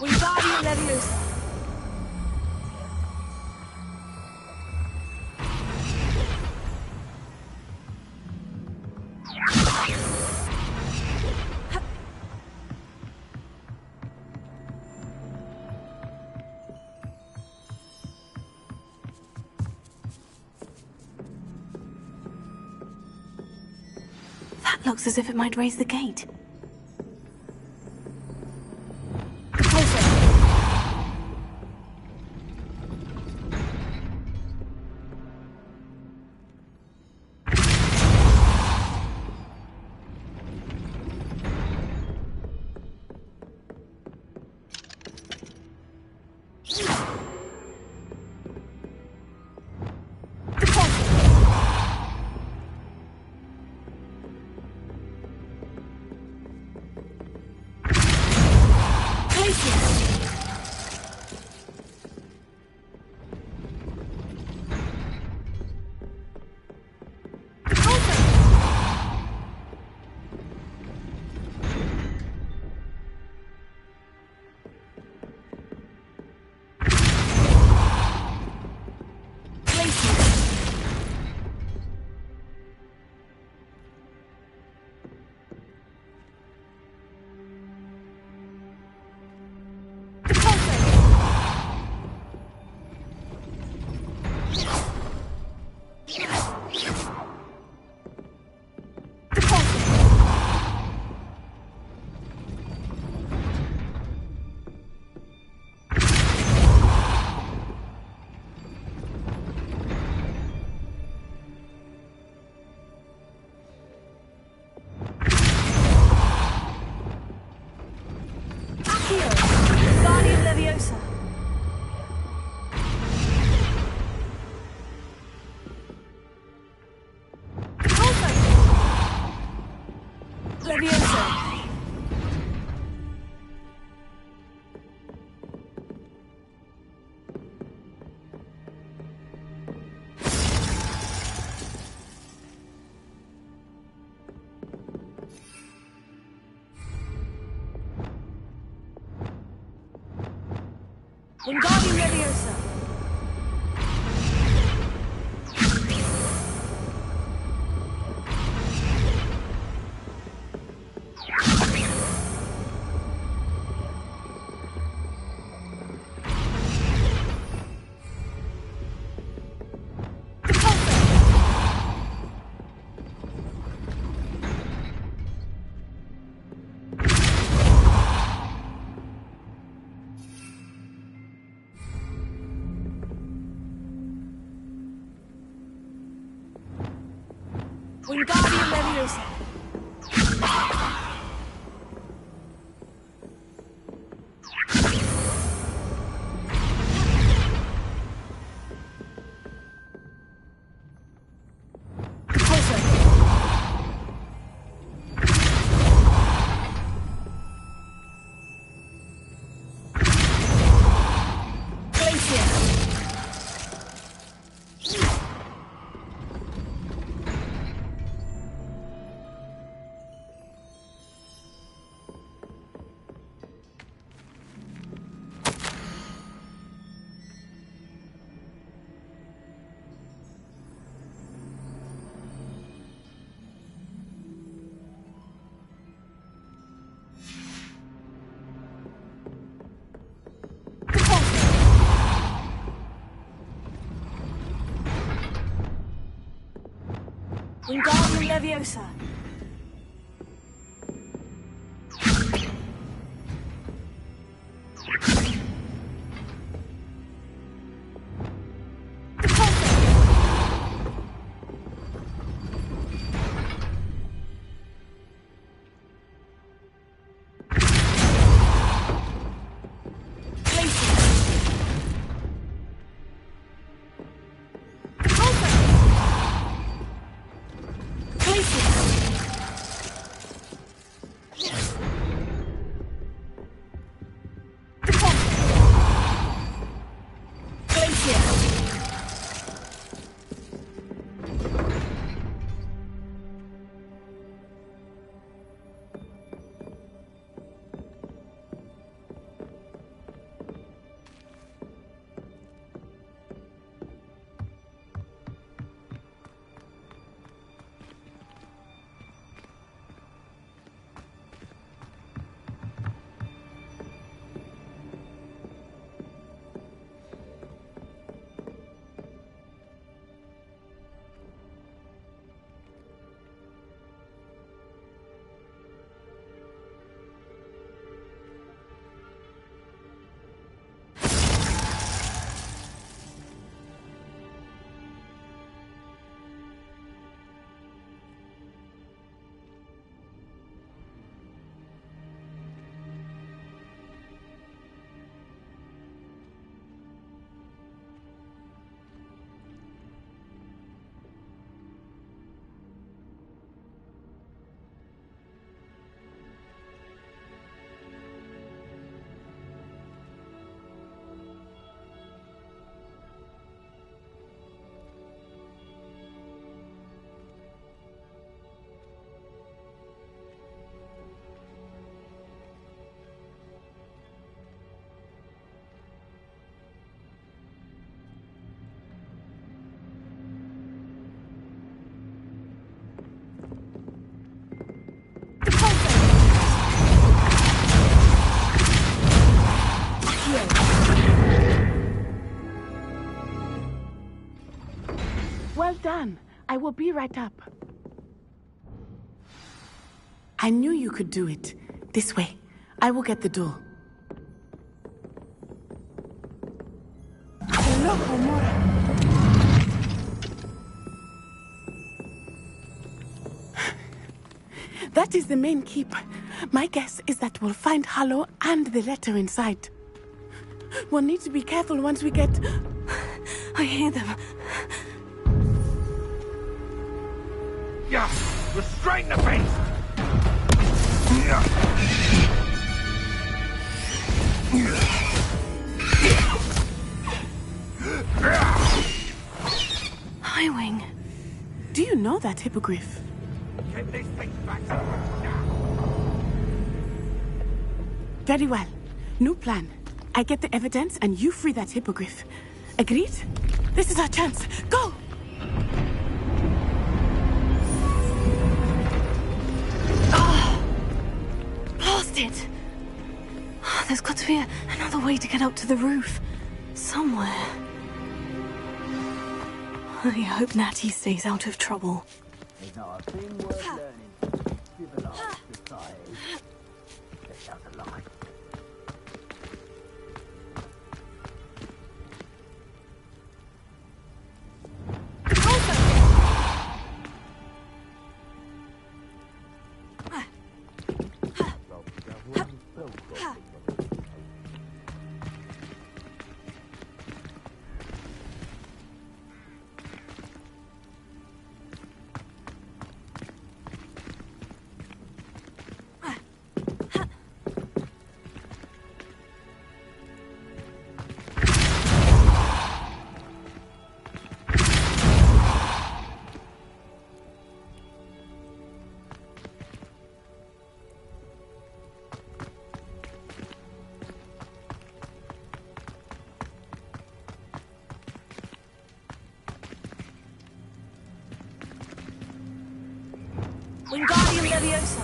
Wingardium Leviosa. That looks as if it might raise the gate. Wingardium Leviosa. Wingardium Leviosa. Wingardium Leviosa. Well done. I will be right up. I knew you could do it. This way. I will get the door. Hello, Homura. That is the main keep. My guess is that we'll find Hallow and the letter inside. We'll need to be careful once we get... I hear them. Yeah, restrain the beast! Highwing. Do you know that hippogriff? Get this thing back. Very well. New plan. I get the evidence and you free that hippogriff. Agreed? This is our chance. Go! Blast it! There's got to be another way to get up to the roof. Somewhere. I hope Natty stays out of trouble. There's not a thing worth learning. Civilized society. Just doesn't like. Wingardium Leviosa.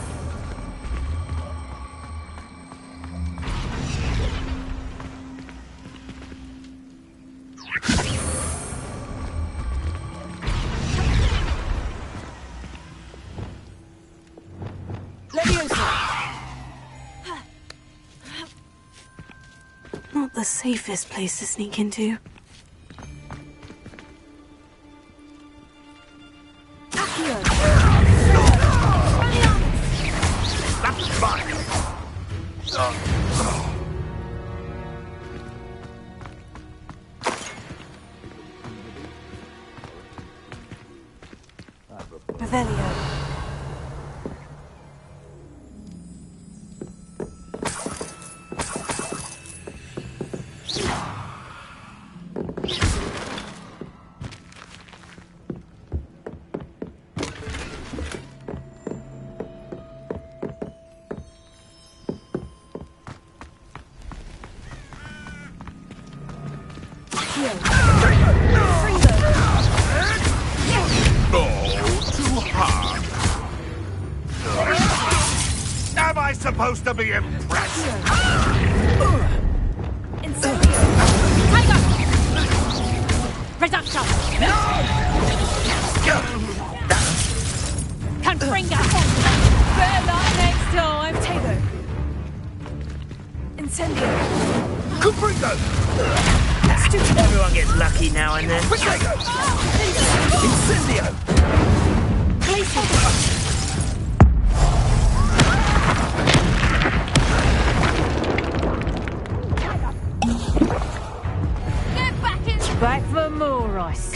Not the safest place to sneak into. Am I supposed to be impressed? Incendio. Tiger! Reduction! Confringa! Better luck next time. Tego. Incendio. Everyone gets lucky now and then. Incendio! Get back in! Back for more rice.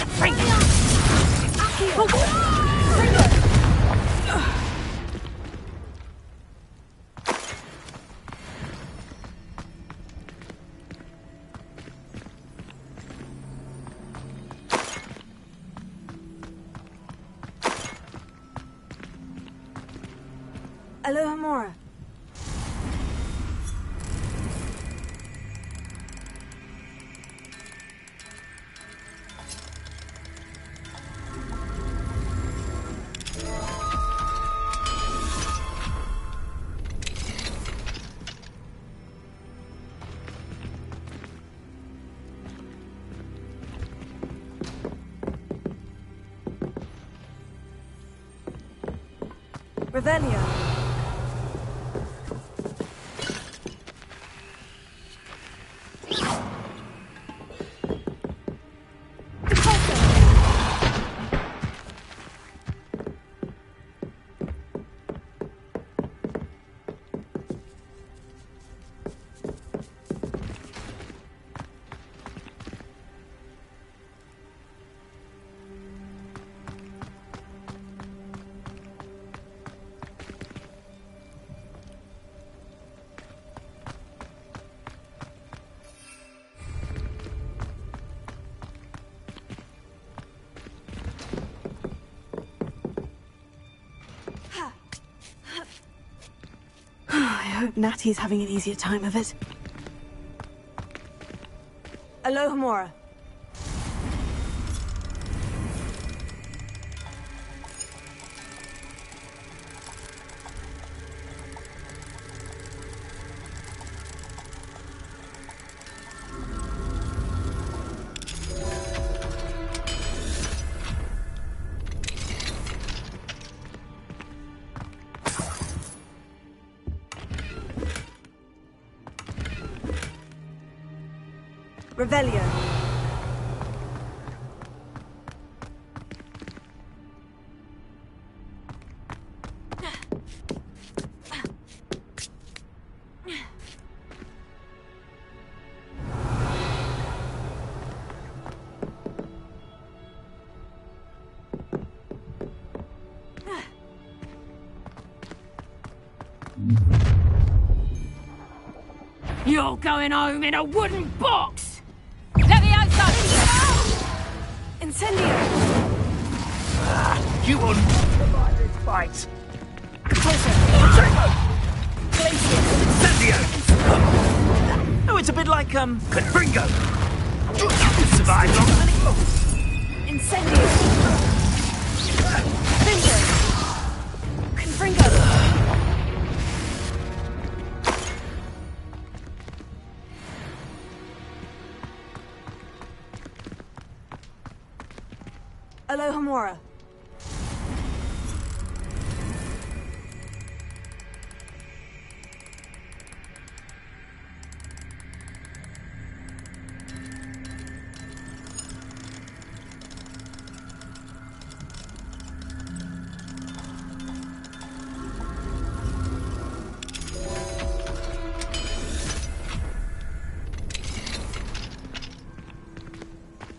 Alohomora. Revelio. I hope Natty's having an easier time of it. Alohomora. Revelio. You're going home in a wooden box! Incendio! You will not survive this fight! Closer! Glacier! Incendio! Oh, it's a bit like, Confringo! You survived longer than it looks! Incendio! Finger! Confringo! Alohomora.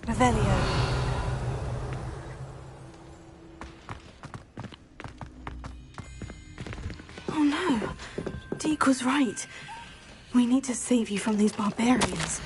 Revelio. Oh no. Deke was right. We need to save you from these barbarians.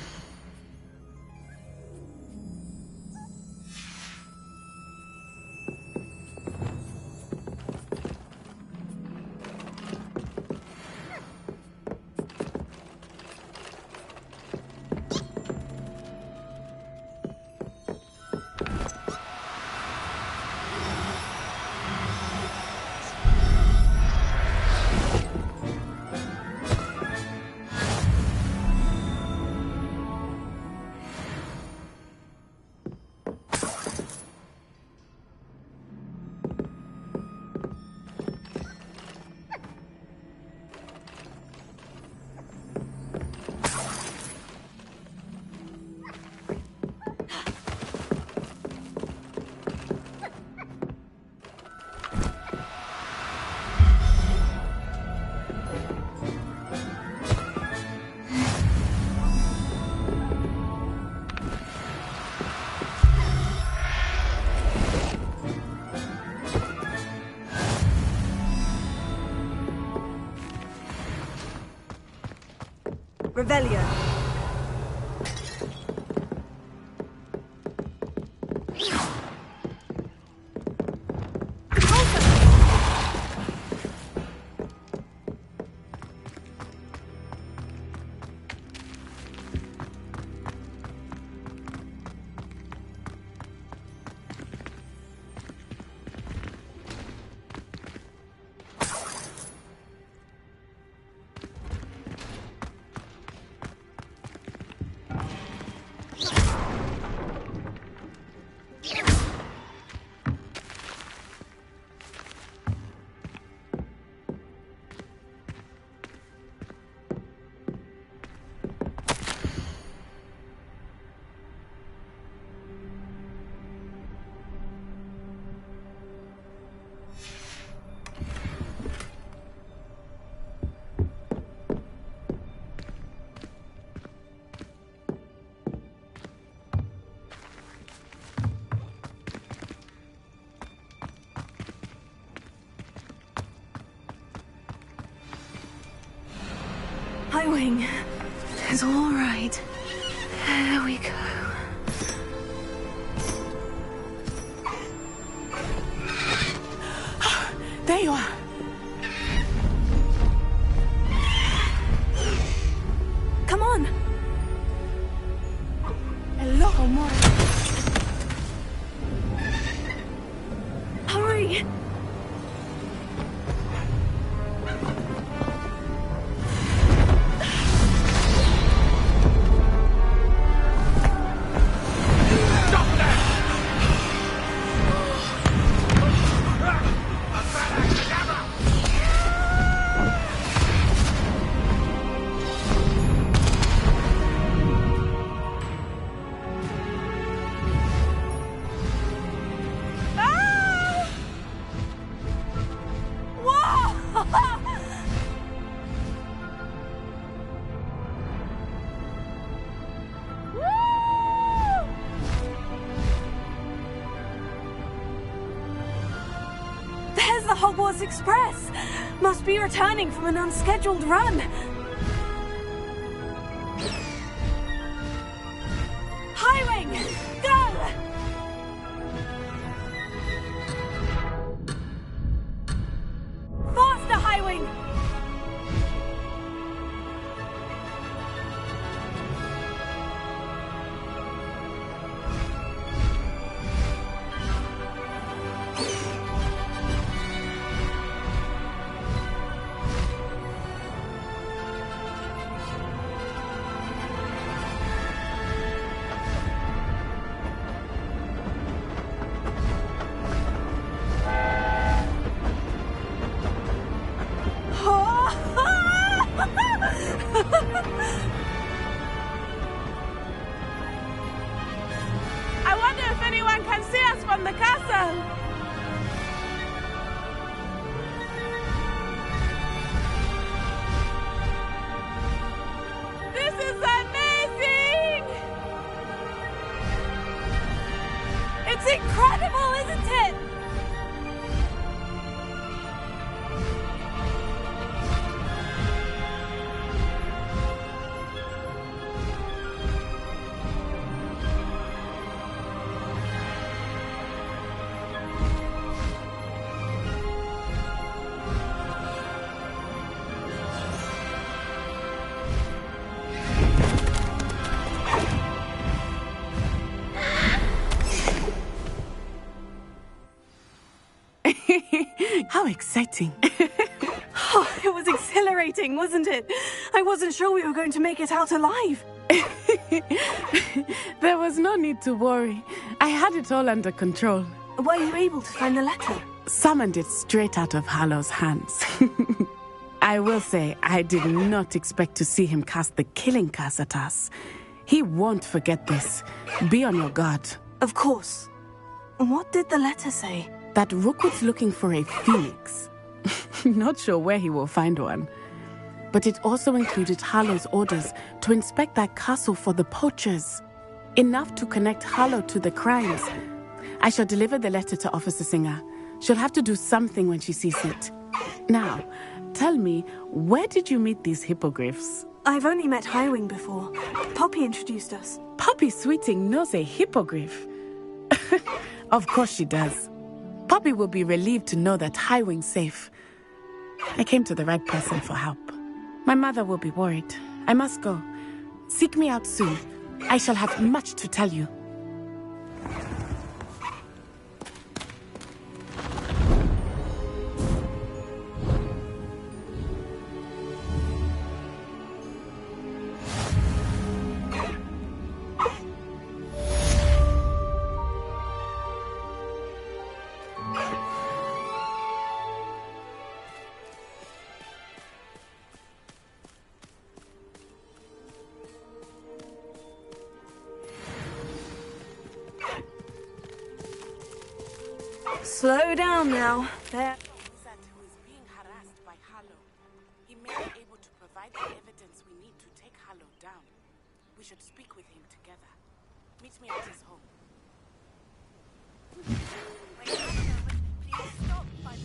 Revelio. Highwing. It's all right. There we go. There you are. Come on. Hogwarts Express! Must be returning from an unscheduled run. Highwing! Go! Faster, Highwing! I wonder if anyone can see us from the castle. This is amazing! It's incredible, isn't it? How exciting. Oh, it was exhilarating, wasn't it? I wasn't sure we were going to make it out alive. There was no need to worry. I had it all under control. Were you able to find the letter? Summoned it straight out of Hallow's hands. I will say, I did not expect to see him cast the killing curse at us. He won't forget this. Be on your guard. Of course. What did the letter say? That Rookwood's looking for a phoenix. Not sure where he will find one. But it also included Hallow's orders to inspect that castle for the poachers. Enough to connect Hallow to the crimes. I shall deliver the letter to Officer Singer. She'll have to do something when she sees it. Now, tell me, where did you meet these hippogriffs? I've only met Highwing before. Poppy introduced us. Poppy Sweeting knows a hippogriff. Of course she does. Poppy will be relieved to know that Highwing's safe. I came to the right person for help. My mother will be worried. I must go. Seek me out soon. I shall have much to tell you. Slow down now. There. Who is being harassed by Hallow. He may be able to provide the evidence we need to take Hallow down. We should speak with him together. Meet me at his home. Please stop by the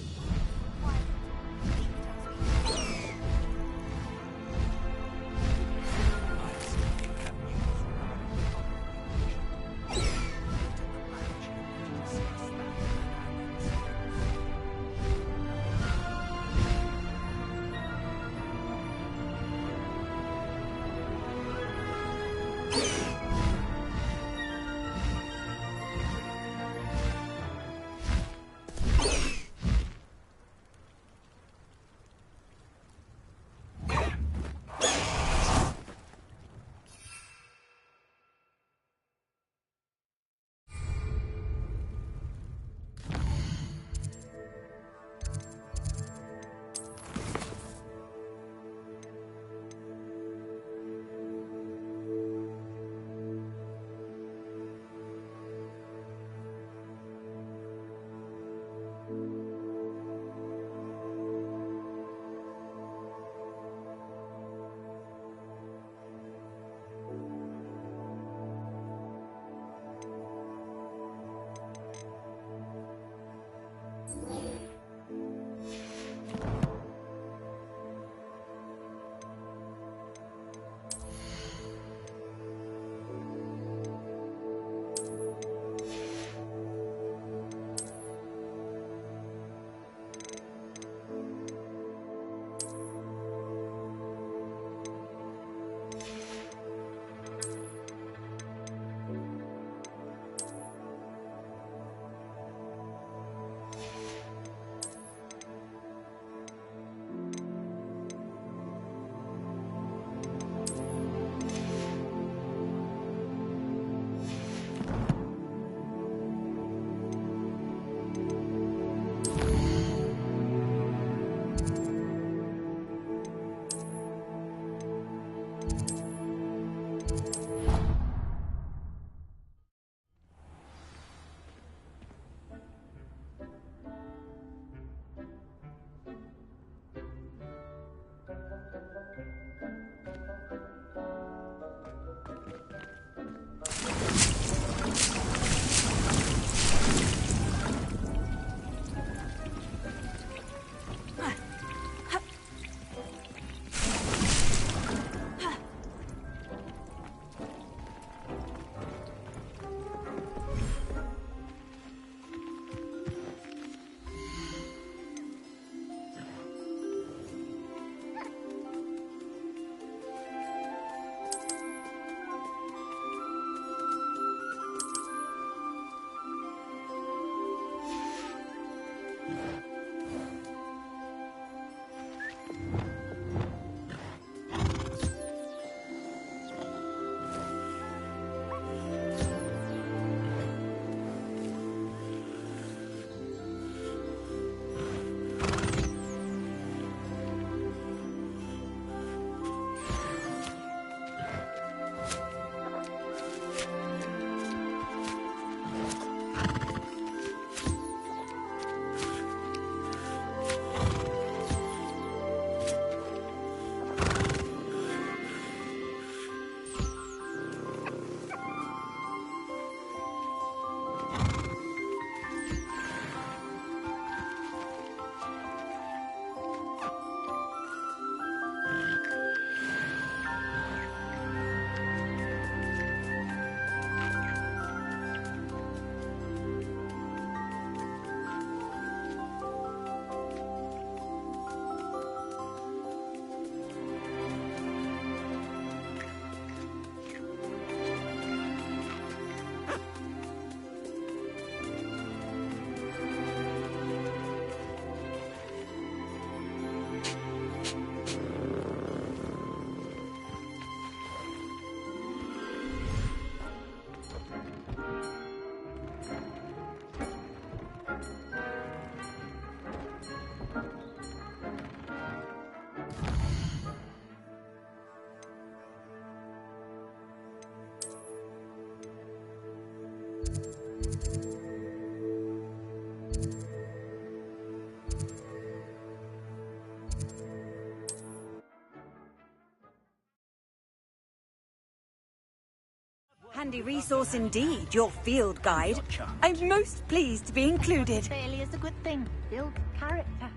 handy resource indeed, your field guide. I'm most pleased to be included. Failure is a good thing. Build character.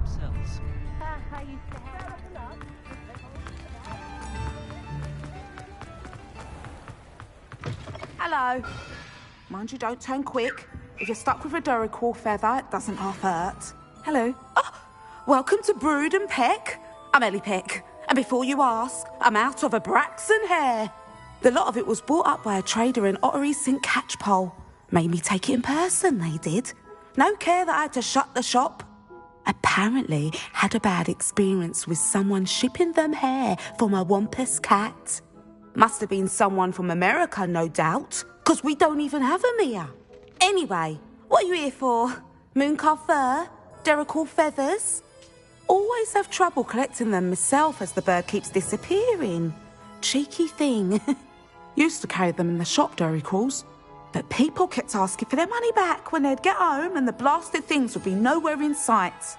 Cells. I used to have Hello. Mind you don't turn quick. If you're stuck with a Duracell feather, it doesn't half hurt. Hello. Oh, welcome to Brood and Peck. I'm Ellie Peck. And before you ask, I'm out of a Braxton hair. The lot of it was bought up by a trader in Ottery St. Catchpole. Made me take it in person, they did. No care that I had to shut the shop. Apparently had a bad experience with someone shipping them hair from a Wampus cat. Must have been someone from America, no doubt, 'cause we don't even have them here. Anyway, what are you here for? Mooncarved fur? Duracell feathers? Always have trouble collecting them myself as the bird keeps disappearing. Cheeky thing. Used to carry them in the shop, Duracalls, but people kept asking for their money back when they'd get home and the blasted things would be nowhere in sight.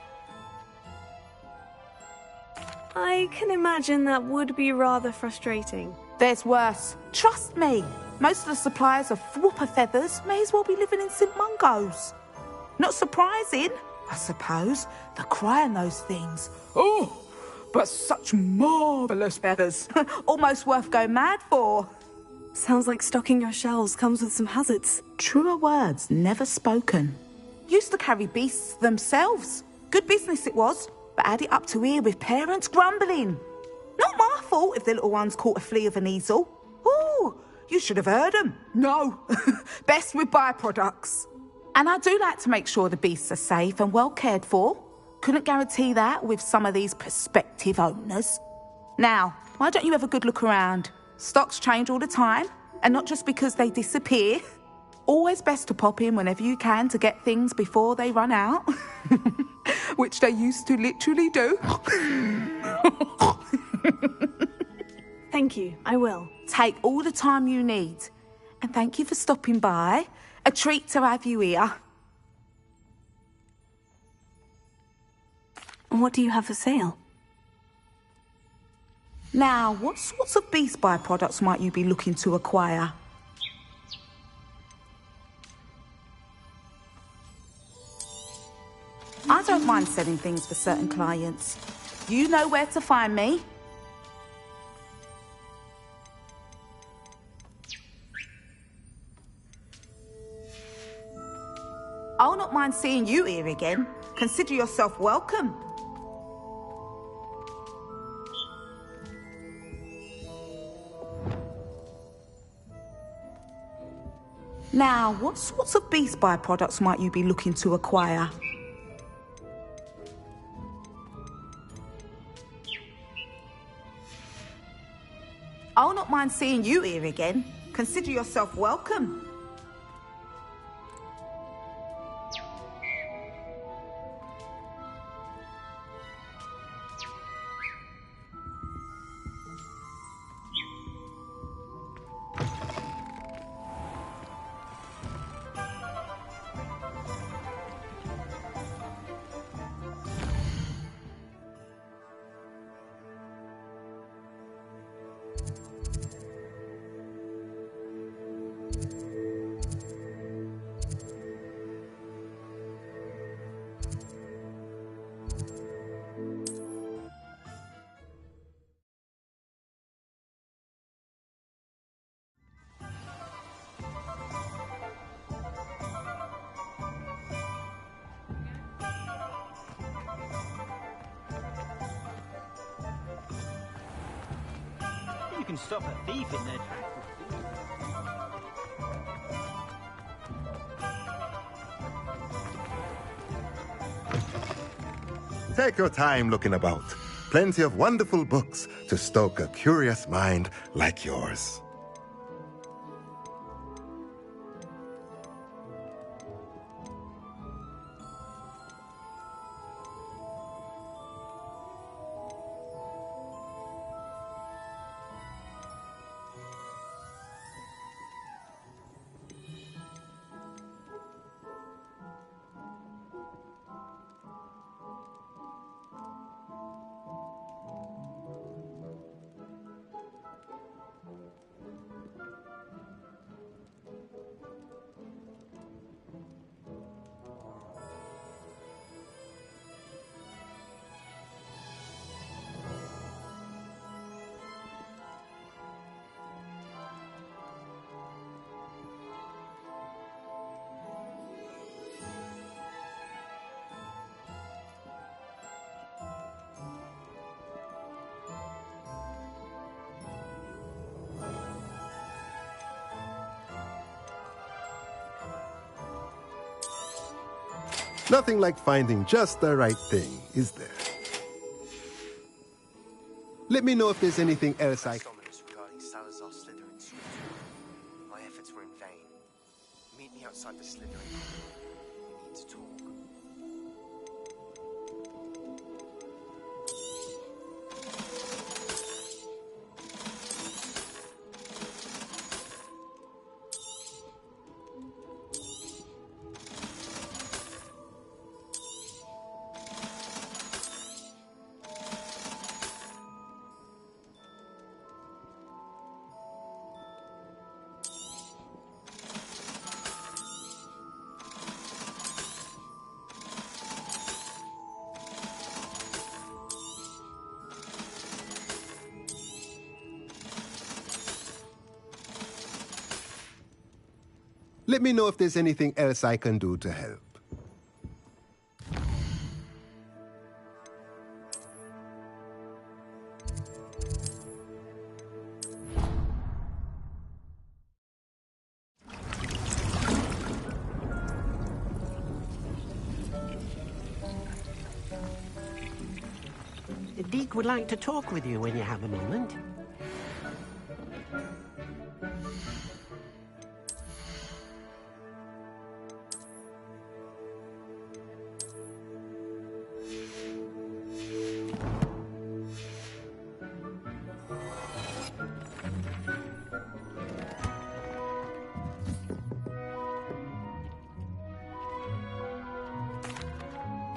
I can imagine that would be rather frustrating. There's worse. Trust me. Most of the suppliers of whooper feathers may as well be living in St. Mungo's. Not surprising, I suppose, the cry in those things. Oh, but such marvellous feathers. Almost worth going mad for. Sounds like stocking your shelves comes with some hazards. Truer words never spoken. Used to carry beasts themselves. Good business it was, but add it up to here with parents grumbling. Not my fault if the little ones caught a flea of an easel. Ooh, you should have heard them. No, best with byproducts. And I do like to make sure the beasts are safe and well cared for. Couldn't guarantee that with some of these prospective owners. Now, why don't you have a good look around? Stocks change all the time, and not just because they disappear. Always best to pop in whenever you can to get things before they run out. Which they used to literally do. Thank you, I will. Take all the time you need. And thank you for stopping by. A treat to have you here. What do you have for sale? Now, what sorts of beast byproducts might you be looking to acquire? I don't mind selling things for certain clients. You know where to find me. I'll not mind seeing you here again. Consider yourself welcome. Now, what sorts of beast byproducts might you be looking to acquire? I'll not mind seeing you here again. Consider yourself welcome. You can stop a thief in their tracks. Take your time looking about. Plenty of wonderful books to stoke a curious mind like yours. Nothing like finding just the right thing, is there? Let me know if there's anything else I... regarding Salazar Slytherin's scripture. My efforts were in vain. Meet me outside the Slytherin. We need to talk. Let me know if there's anything else I can do to help. Deek would like to talk with you when you have a moment.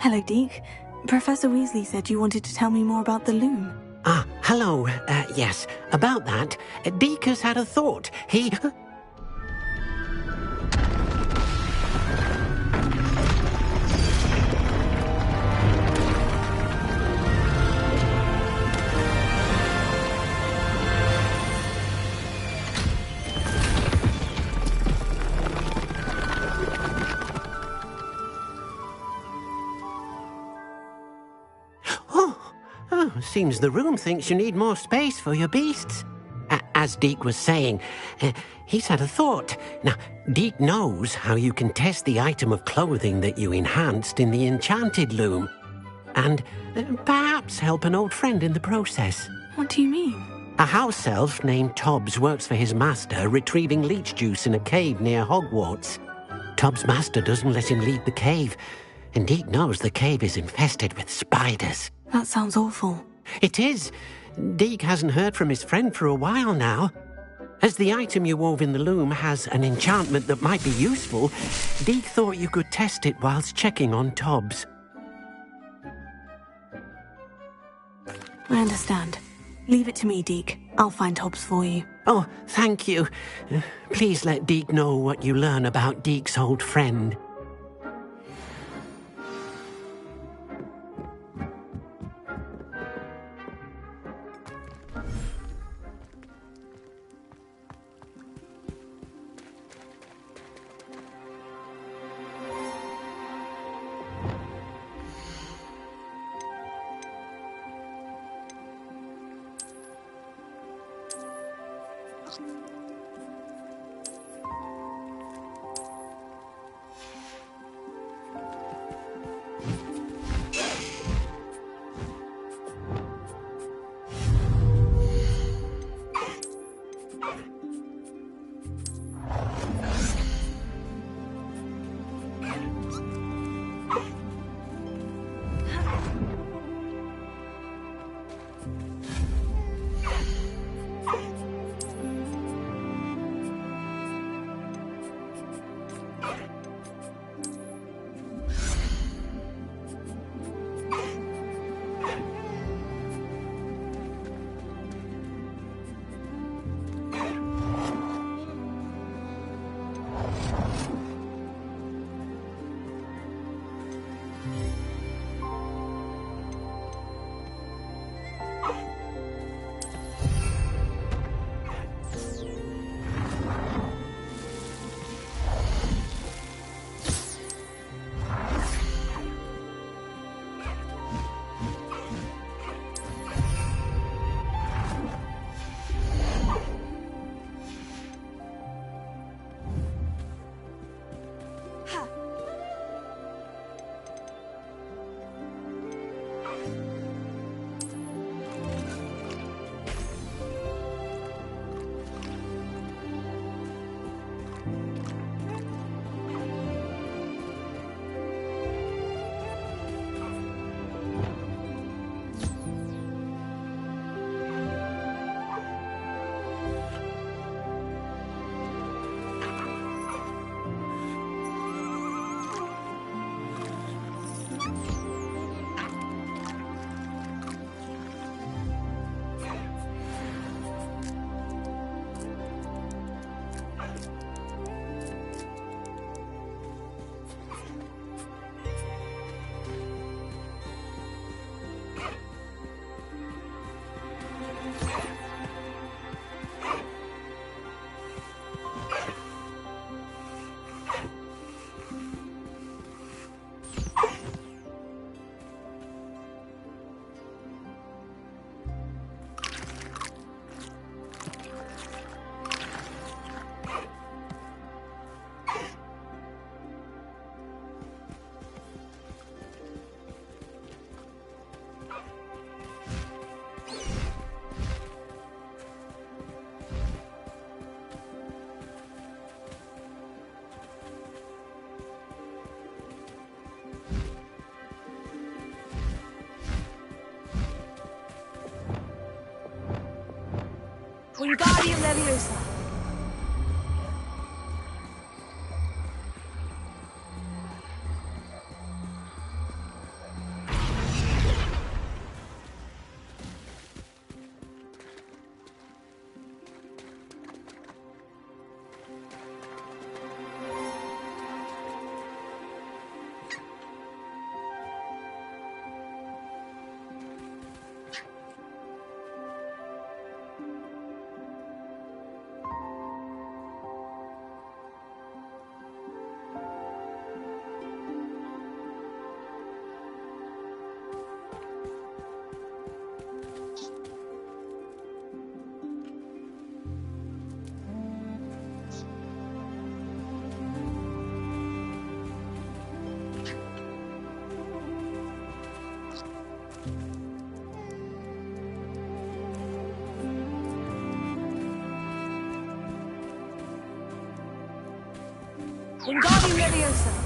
Hello, Deke. Professor Weasley said you wanted to tell me more about the loom. Ah, hello. Yes, about that. Deke has had a thought. He... Seems the room thinks you need more space for your beasts. As Deke was saying, he's had a thought. Now, Deke knows how you can test the item of clothing that you enhanced in the enchanted loom. And perhaps help an old friend in the process. What do you mean? A house elf named Tobbs works for his master retrieving leech juice in a cave near Hogwarts. Tobbs' master doesn't let him leave the cave, and Deke knows the cave is infested with spiders. That sounds awful. It is. Deke hasn't heard from his friend for a while now. As the item you wove in the loom has an enchantment that might be useful, Deke thought you could test it whilst checking on Tobbs. I understand. Leave it to me, Deke. I'll find Tobbs for you. Oh, thank you. Please let Deke know what you learn about Deke's old friend. Wingardium Leviosa. Wingardium Leviosa.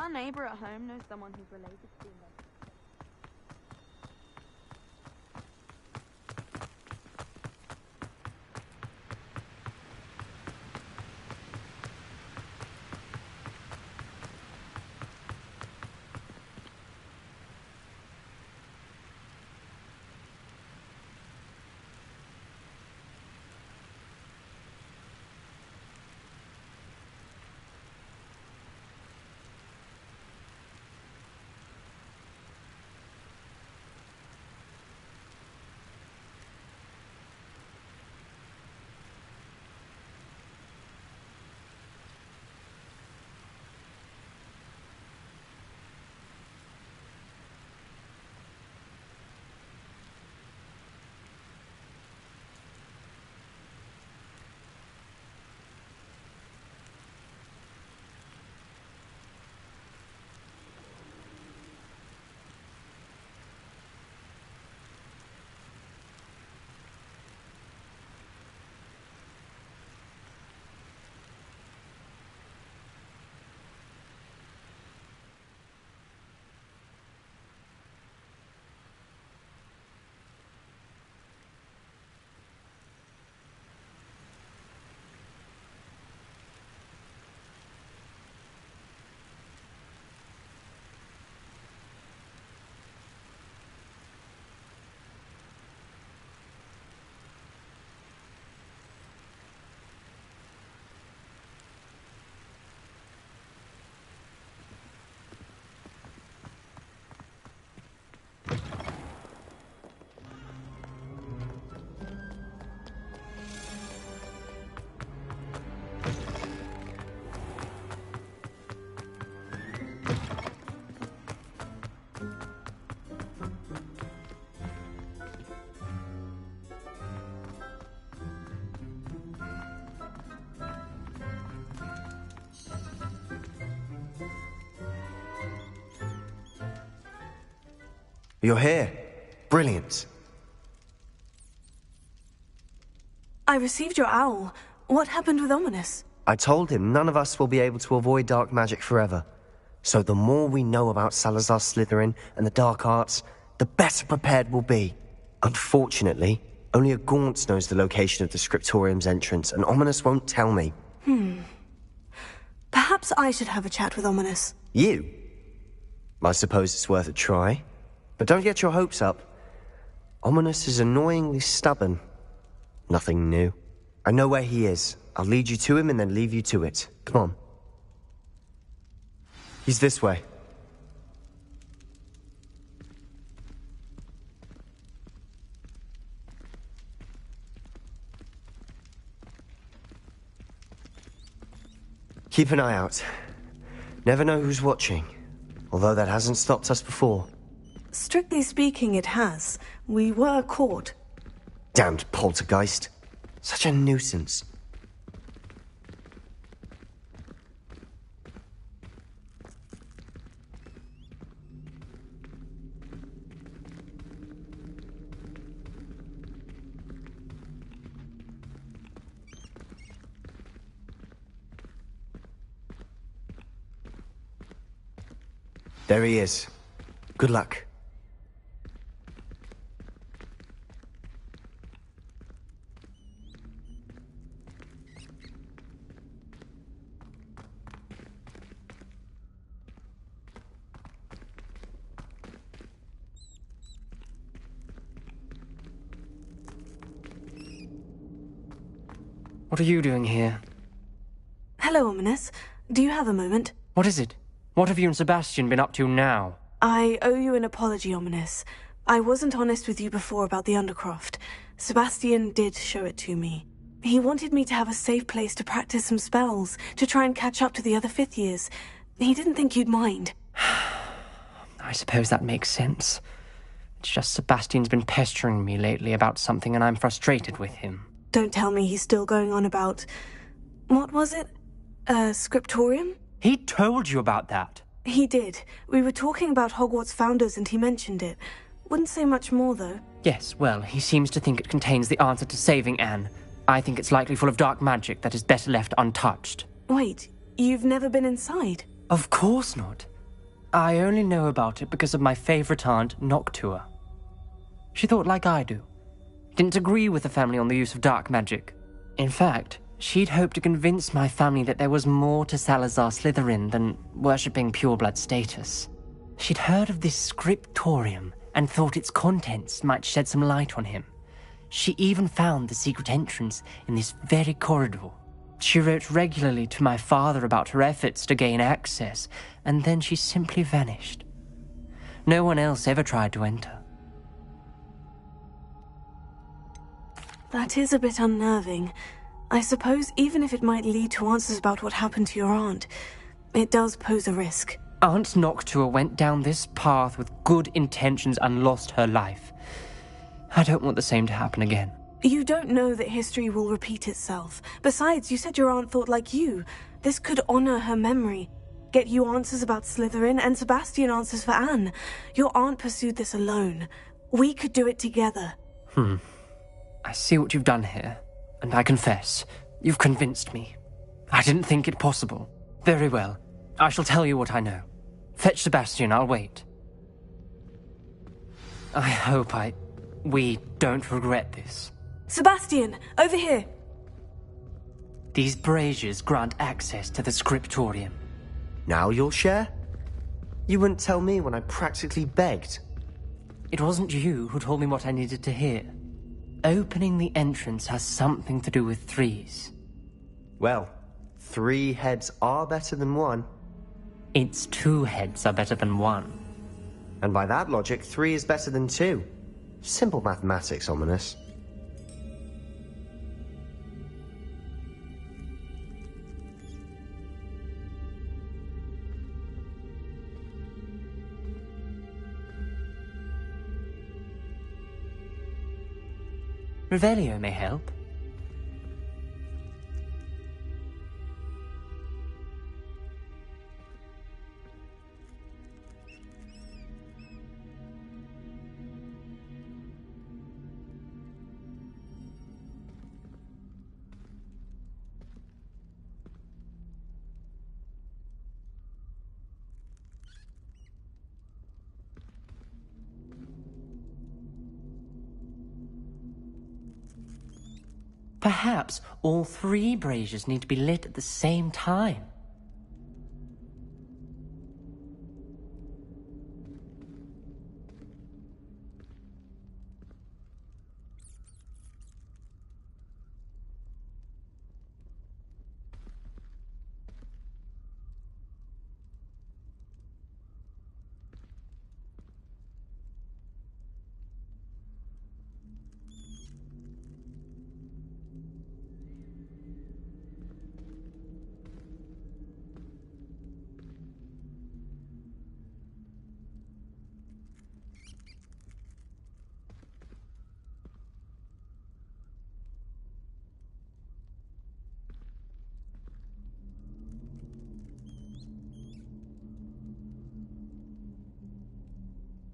Our neighbor at home knows someone who's related to him. You're here. Brilliant. I received your owl. What happened with Ominous? I told him none of us will be able to avoid dark magic forever. So the more we know about Salazar Slytherin and the dark arts, the better prepared we'll be. Unfortunately, only a Gaunt knows the location of the Scriptorium's entrance, and Ominous won't tell me. Perhaps I should have a chat with Ominous. You? I suppose it's worth a try. But don't get your hopes up. Ominous is annoyingly stubborn. Nothing new. I know where he is. I'll lead you to him and then leave you to it. Come on. He's this way. Keep an eye out. Never know who's watching. Although that hasn't stopped us before. Strictly speaking, it has. We were caught. Damned poltergeist. Such a nuisance. There he is. Good luck. What are you doing here? Hello, Ominous. Do you have a moment? What is it? What have you and Sebastian been up to now? I owe you an apology, Ominous. I wasn't honest with you before about the Undercroft. Sebastian did show it to me. He wanted me to have a safe place to practice some spells, to try and catch up to the other fifth years. He didn't think you'd mind. I suppose that makes sense. It's just Sebastian's been pestering me lately about something and I'm frustrated with him. Don't tell me he's still going on about... What was it? Scriptorium? He told you about that? He did. We were talking about Hogwarts founders and he mentioned it. Wouldn't say much more, though. Yes, well, he seems to think it contains the answer to saving Anne. I think it's likely full of dark magic that is better left untouched. Wait, you've never been inside? Of course not. I only know about it because of my favourite aunt, Noctua. She thought like I do. Didn't agree with the family on the use of dark magic. In fact, she'd hoped to convince my family that there was more to Salazar Slytherin than worshipping pureblood status. She'd heard of this scriptorium and thought its contents might shed some light on him. She even found the secret entrance in this very corridor. She wrote regularly to my father about her efforts to gain access, and then she simply vanished. No one else ever tried to enter. That is a bit unnerving. I suppose even if it might lead to answers about what happened to your aunt, it does pose a risk. Aunt Noctua went down this path with good intentions and lost her life. I don't want the same to happen again. You don't know that history will repeat itself. Besides, you said your aunt thought like you. This could honor her memory. Get you answers about Slytherin and Sebastian answers for Anne. Your aunt pursued this alone. We could do it together. I see what you've done here, and I confess, you've convinced me. I didn't think it possible. Very well. I shall tell you what I know. Fetch Sebastian, I'll wait. I hope we don't regret this. Sebastian, over here! These braziers grant access to the scriptorium. Now you'll share? You wouldn't tell me when I practically begged. It wasn't you who told me what I needed to hear. Opening the entrance has something to do with threes. Well, 3 heads are better than 1. It's 2 heads are better than 1. And by that logic, 3 is better than 2. Simple mathematics, Ominous. Revelio may help. Perhaps all 3 braziers need to be lit at the same time.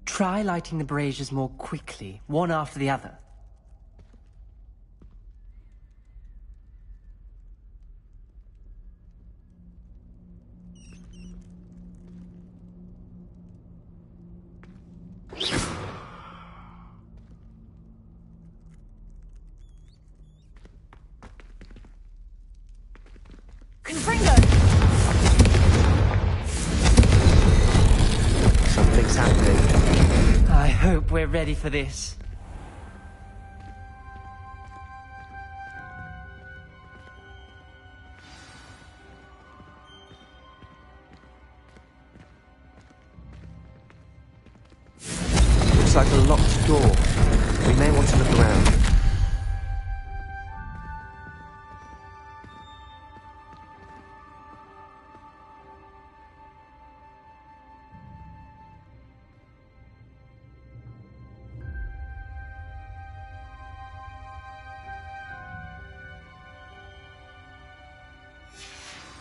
Try lighting the braziers more quickly, one after the other. Something's happening. I hope we're ready for this. Looks like a locked door. We may want to look around.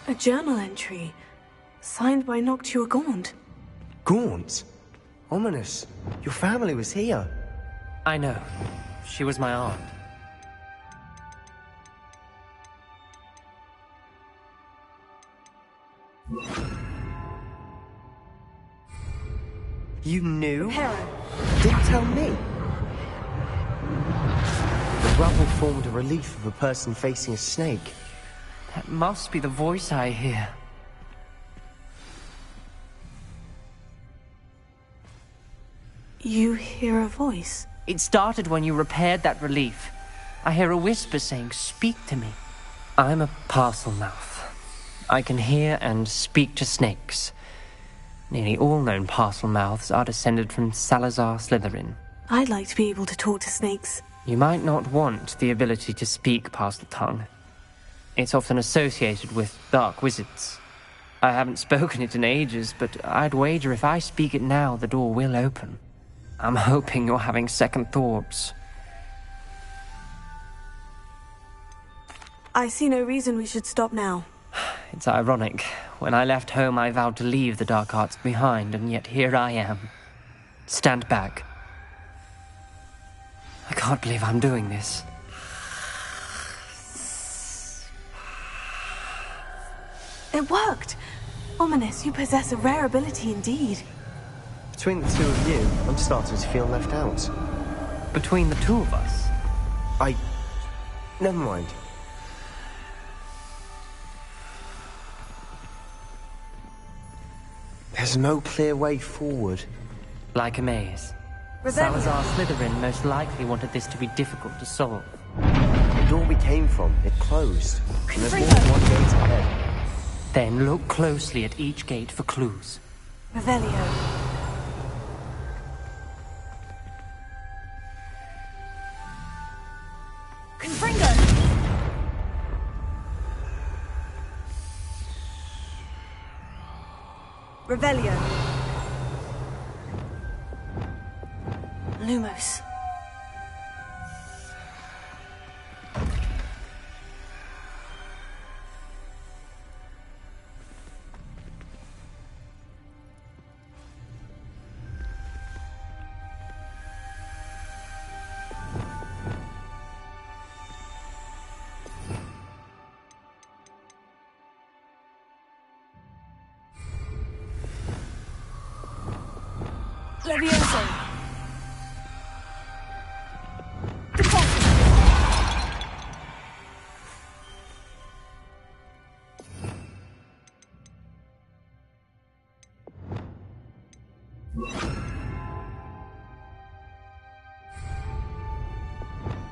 A journal entry, signed by Noctua Gaunt. Gaunt? Ominous. Your family was here. I know. She was my aunt. You knew? Hera. Didn't tell me. The rubble formed a relief of a person facing a snake. That must be the voice I hear. You hear a voice? It started when you repaired that relief. I hear a whisper saying, "Speak to me." I'm a parcel mouth. I can hear and speak to snakes. Nearly all known parcel mouths are descended from Salazar Slytherin. I'd like to be able to talk to snakes. You might not want the ability to speak parcel tongue. It's often associated with dark wizards. I haven't spoken it in ages, but I'd wager if I speak it now, the door will open. I'm hoping you're having second thoughts. I see no reason we should stop now. It's ironic. When I left home, I vowed to leave the dark arts behind, and yet here I am. Stand back. I can't believe I'm doing this. It worked! Ominous, you possess a rare ability indeed. Between the two of you, I'm starting to feel left out. Between the two of us? Never mind. There's no clear way forward. Like a maze. Salazar Slytherin most likely wanted this to be difficult to solve. The door we came from, it closed. And there's only one gate ahead. Then look closely at each gate for clues. Revelio. Confringo! Revelio. Lumos. Levioso.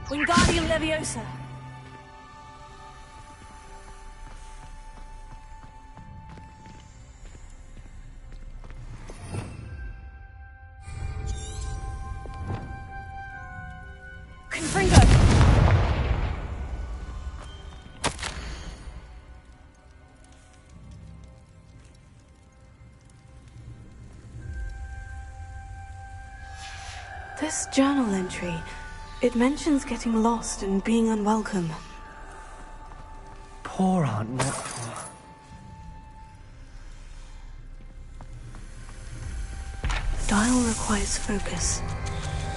Wingardium Leviosa. Confringo. This journal entry, it mentions getting lost and being unwelcome. Poor Aunt Noctua. The dial requires focus.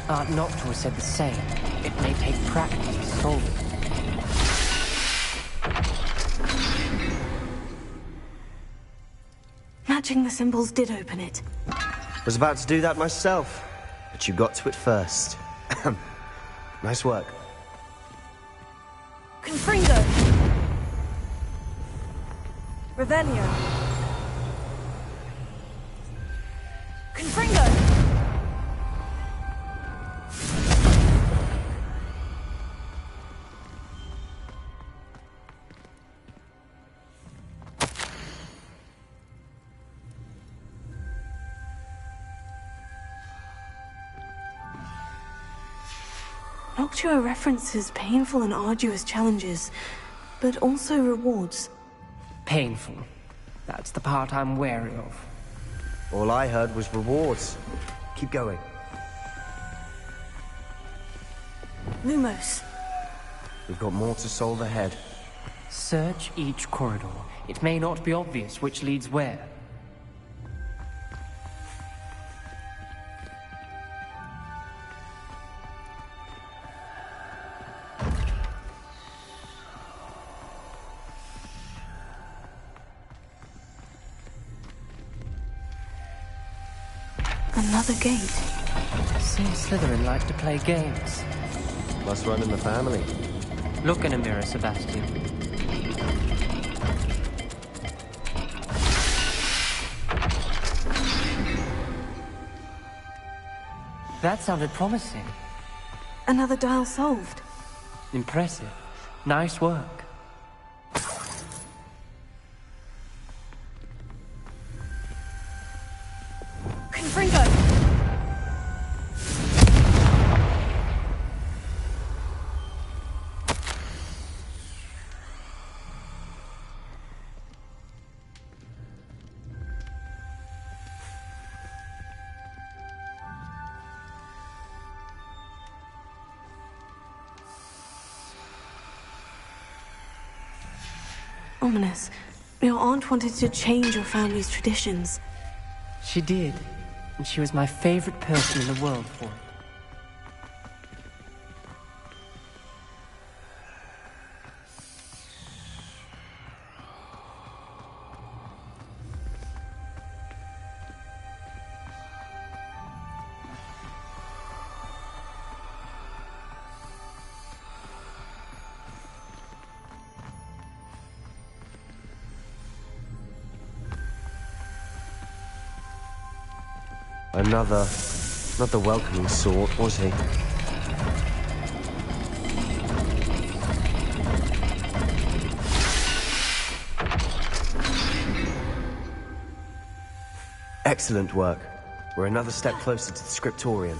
Aunt Noctua said the same. It may take practice to solve it. Matching the symbols did open it. Was about to do that myself, but you got to it first. Nice work. Confringo. Revelio. Confringo. Noctua references painful and arduous challenges, but also rewards. Painful. That's the part I'm wary of. All I heard was rewards. Keep going. Lumos. We've got more to solve ahead. Search each corridor. It may not be obvious which leads where. Another gate. Seems Slytherin like to play games. Must run in the family. Look in a mirror, Sebastian. That sounded promising. Another dial solved. Impressive. Nice work. Confringo. Ominous. Your aunt wanted to change your family's traditions. She did. And she was my favorite person in the world for it. Not the welcoming sort, was he? Excellent work. We're another step closer to the scriptorium.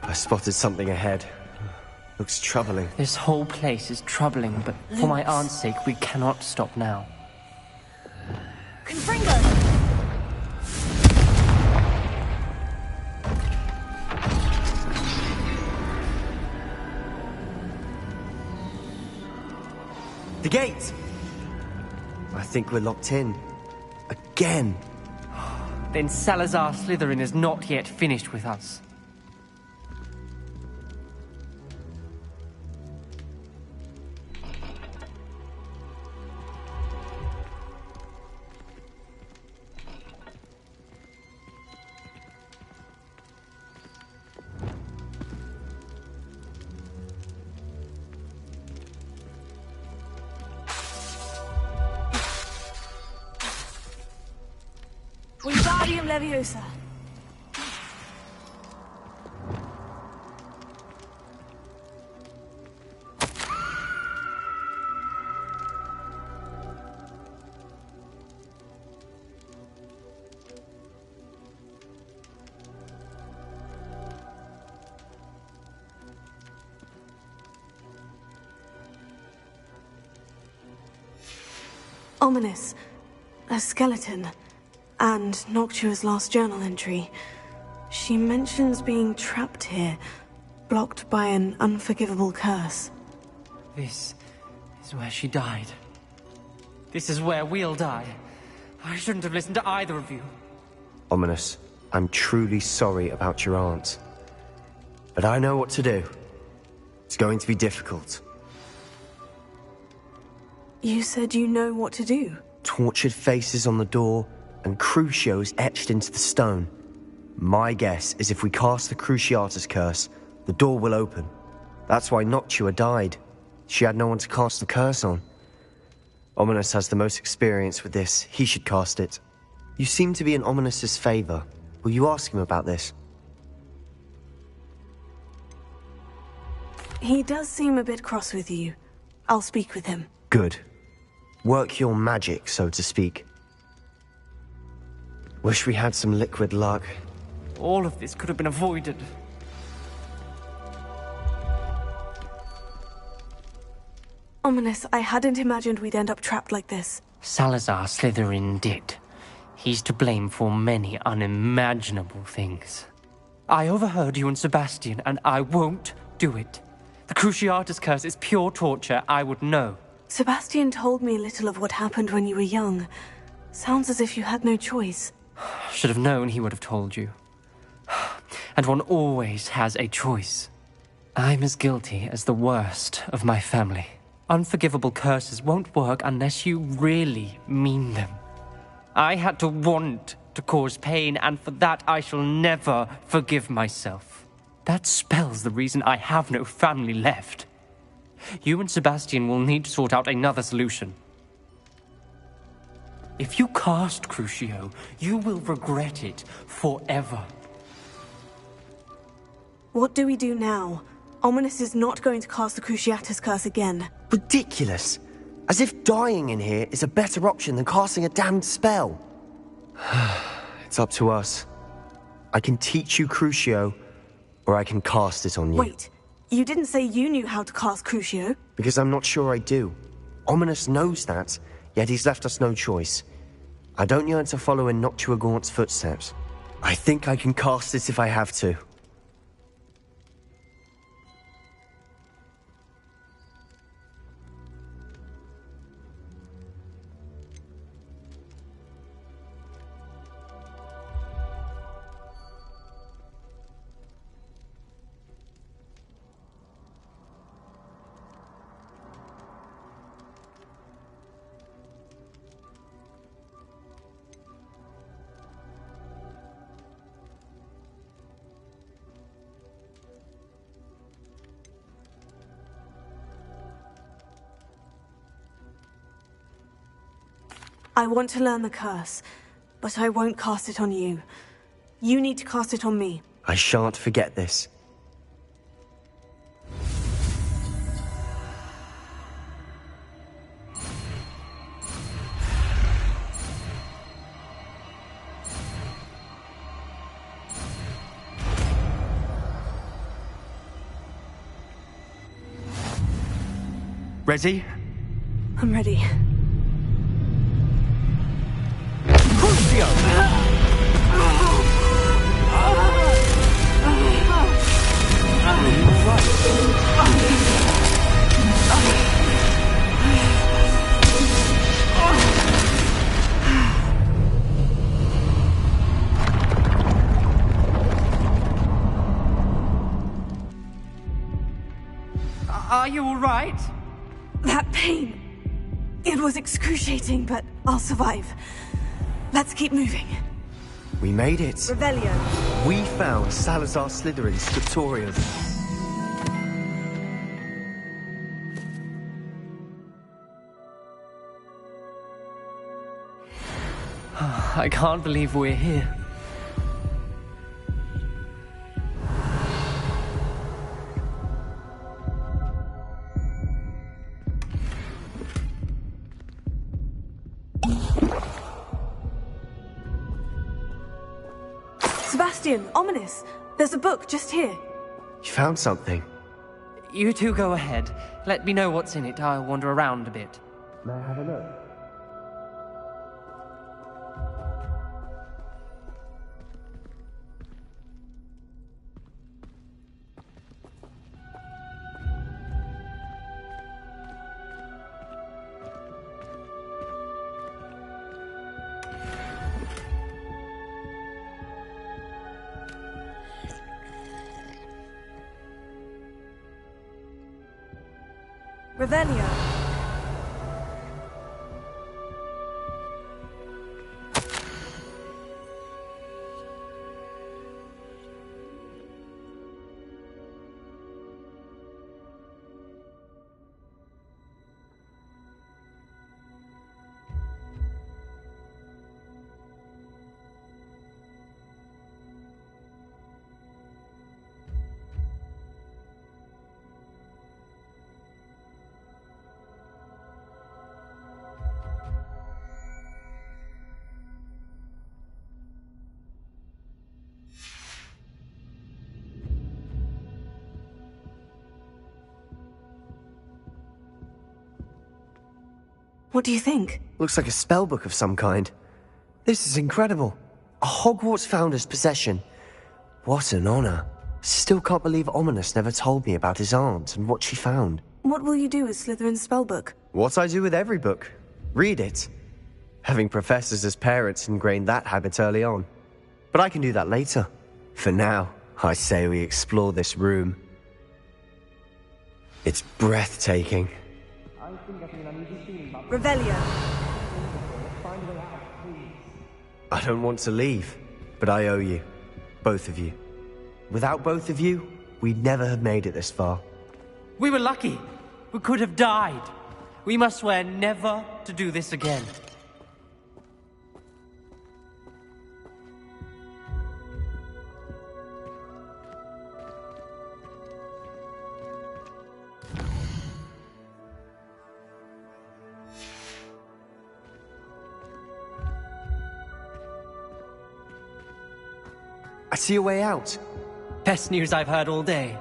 I spotted something ahead. Looks troubling. This whole place is troubling, but for my aunt's sake, we cannot stop now. Confringo! The gate! I think we're locked in. Again! Then Salazar Slytherin is not yet finished with us. Wingardium Leviosa. Ominous. A skeleton. And Noctua's last journal entry. She mentions being trapped here, blocked by an unforgivable curse. This is where she died. This is where we'll die. I shouldn't have listened to either of you. Ominous, I'm truly sorry about your aunt. But I know what to do. It's going to be difficult. You said you know what to do. Tortured faces on the door, and Crucios etched into the stone. My guess is if we cast the Cruciatus curse, the door will open. That's why Noctua died. She had no one to cast the curse on. Ominous has the most experience with this. He should cast it. You seem to be in Ominous's favor. Will you ask him about this? He does seem a bit cross with you. I'll speak with him. Good. Work your magic, so to speak. Wish we had some liquid luck. All of this could have been avoided. Ominous, I hadn't imagined we'd end up trapped like this. Salazar Slytherin did. He's to blame for many unimaginable things. I overheard you and Sebastian, and I won't do it. The Cruciatus curse is pure torture. I would know. Sebastian told me a little of what happened when you were young. Sounds as if you had no choice. Should have known he would have told you. And one always has a choice. I'm as guilty as the worst of my family. Unforgivable curses won't work unless you really mean them. I had to want to cause pain, and for that I shall never forgive myself. That spells the reason I have no family left. You and Sebastian will need to sort out another solution. If you cast Crucio, you will regret it forever. What do we do now? Ominous is not going to cast the Cruciatus curse again. Ridiculous. As if dying in here is a better option than casting a damned spell. It's up to us. I can teach you Crucio, or I can cast it on you. Wait, you didn't say you knew how to cast Crucio? Because I'm not sure I do. Ominous knows that, yet he's left us no choice. I don't yearn to follow in Noctua Gaunt's footsteps. I think I can cast it if I have to. I want to learn the curse, but I won't cast it on you. You need to cast it on me. I shan't forget this. Ready? I'm ready. Are you all right? That pain. It was excruciating, but I'll survive. Let's keep moving. We made it. Revelio. We found Salazar Slytherin's Scriptorium. I can't believe we're here. Sebastian, ominous. There's a book just here. You found something? You two go ahead. Let me know what's in it. I'll wander around a bit. May I have a look? Revelio. What do you think? Looks like a spellbook of some kind. This is incredible. A Hogwarts founder's possession. What an honor. Still can't believe Ominous never told me about his aunt and what she found. What will you do with Slytherin's spellbook? What I do with every book. Read it. Having professors as parents ingrained that habit early on. But I can do that later. For now, I say we explore this room. It's breathtaking. Revelio. I don't want to leave, but I owe you. Both of you. Without both of you, we'd never have made it this far. We were lucky. We could have died. We must swear never to do this again. I see a way out. Best news I've heard all day.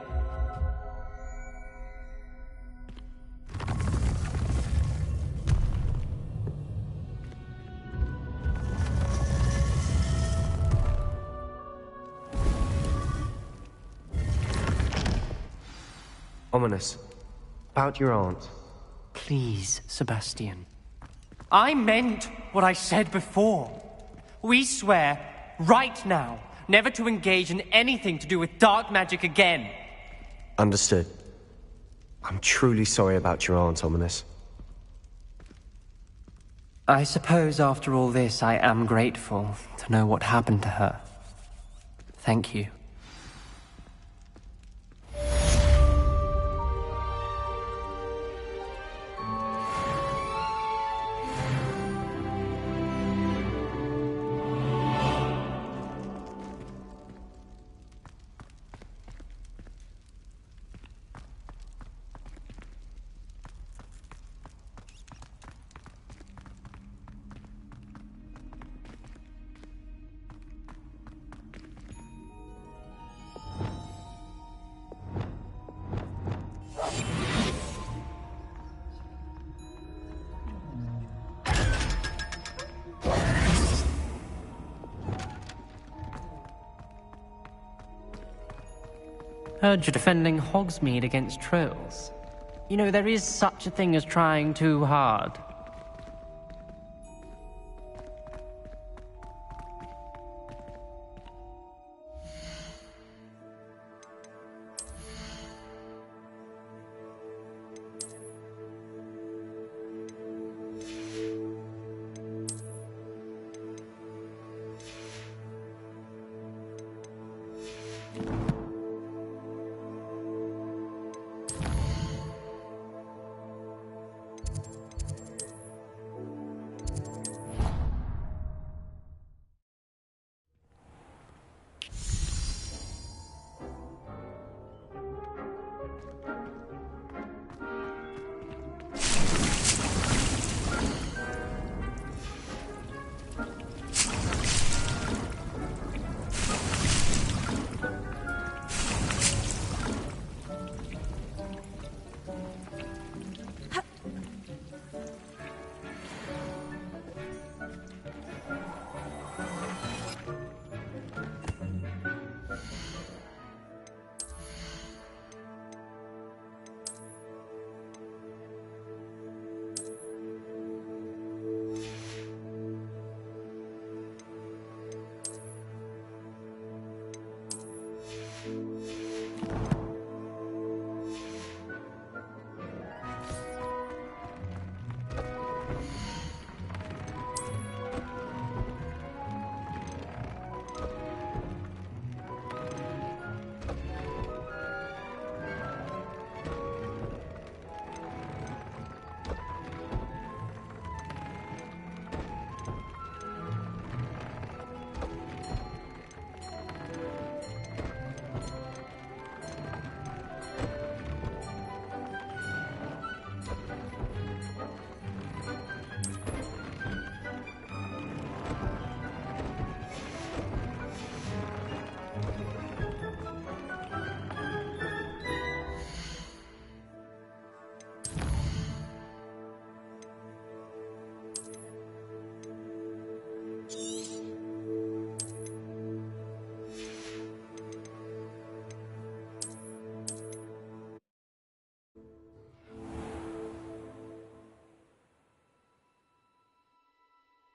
Ominous. About your aunt. Please, Sebastian. I meant what I said before. We swear, right now, never to engage in anything to do with dark magic again. Understood. I'm truly sorry about your aunt, Ominous. I suppose after all this, I am grateful to know what happened to her. Thank you. Heard you're defending Hogsmeade against trolls. You know, there is such a thing as trying too hard.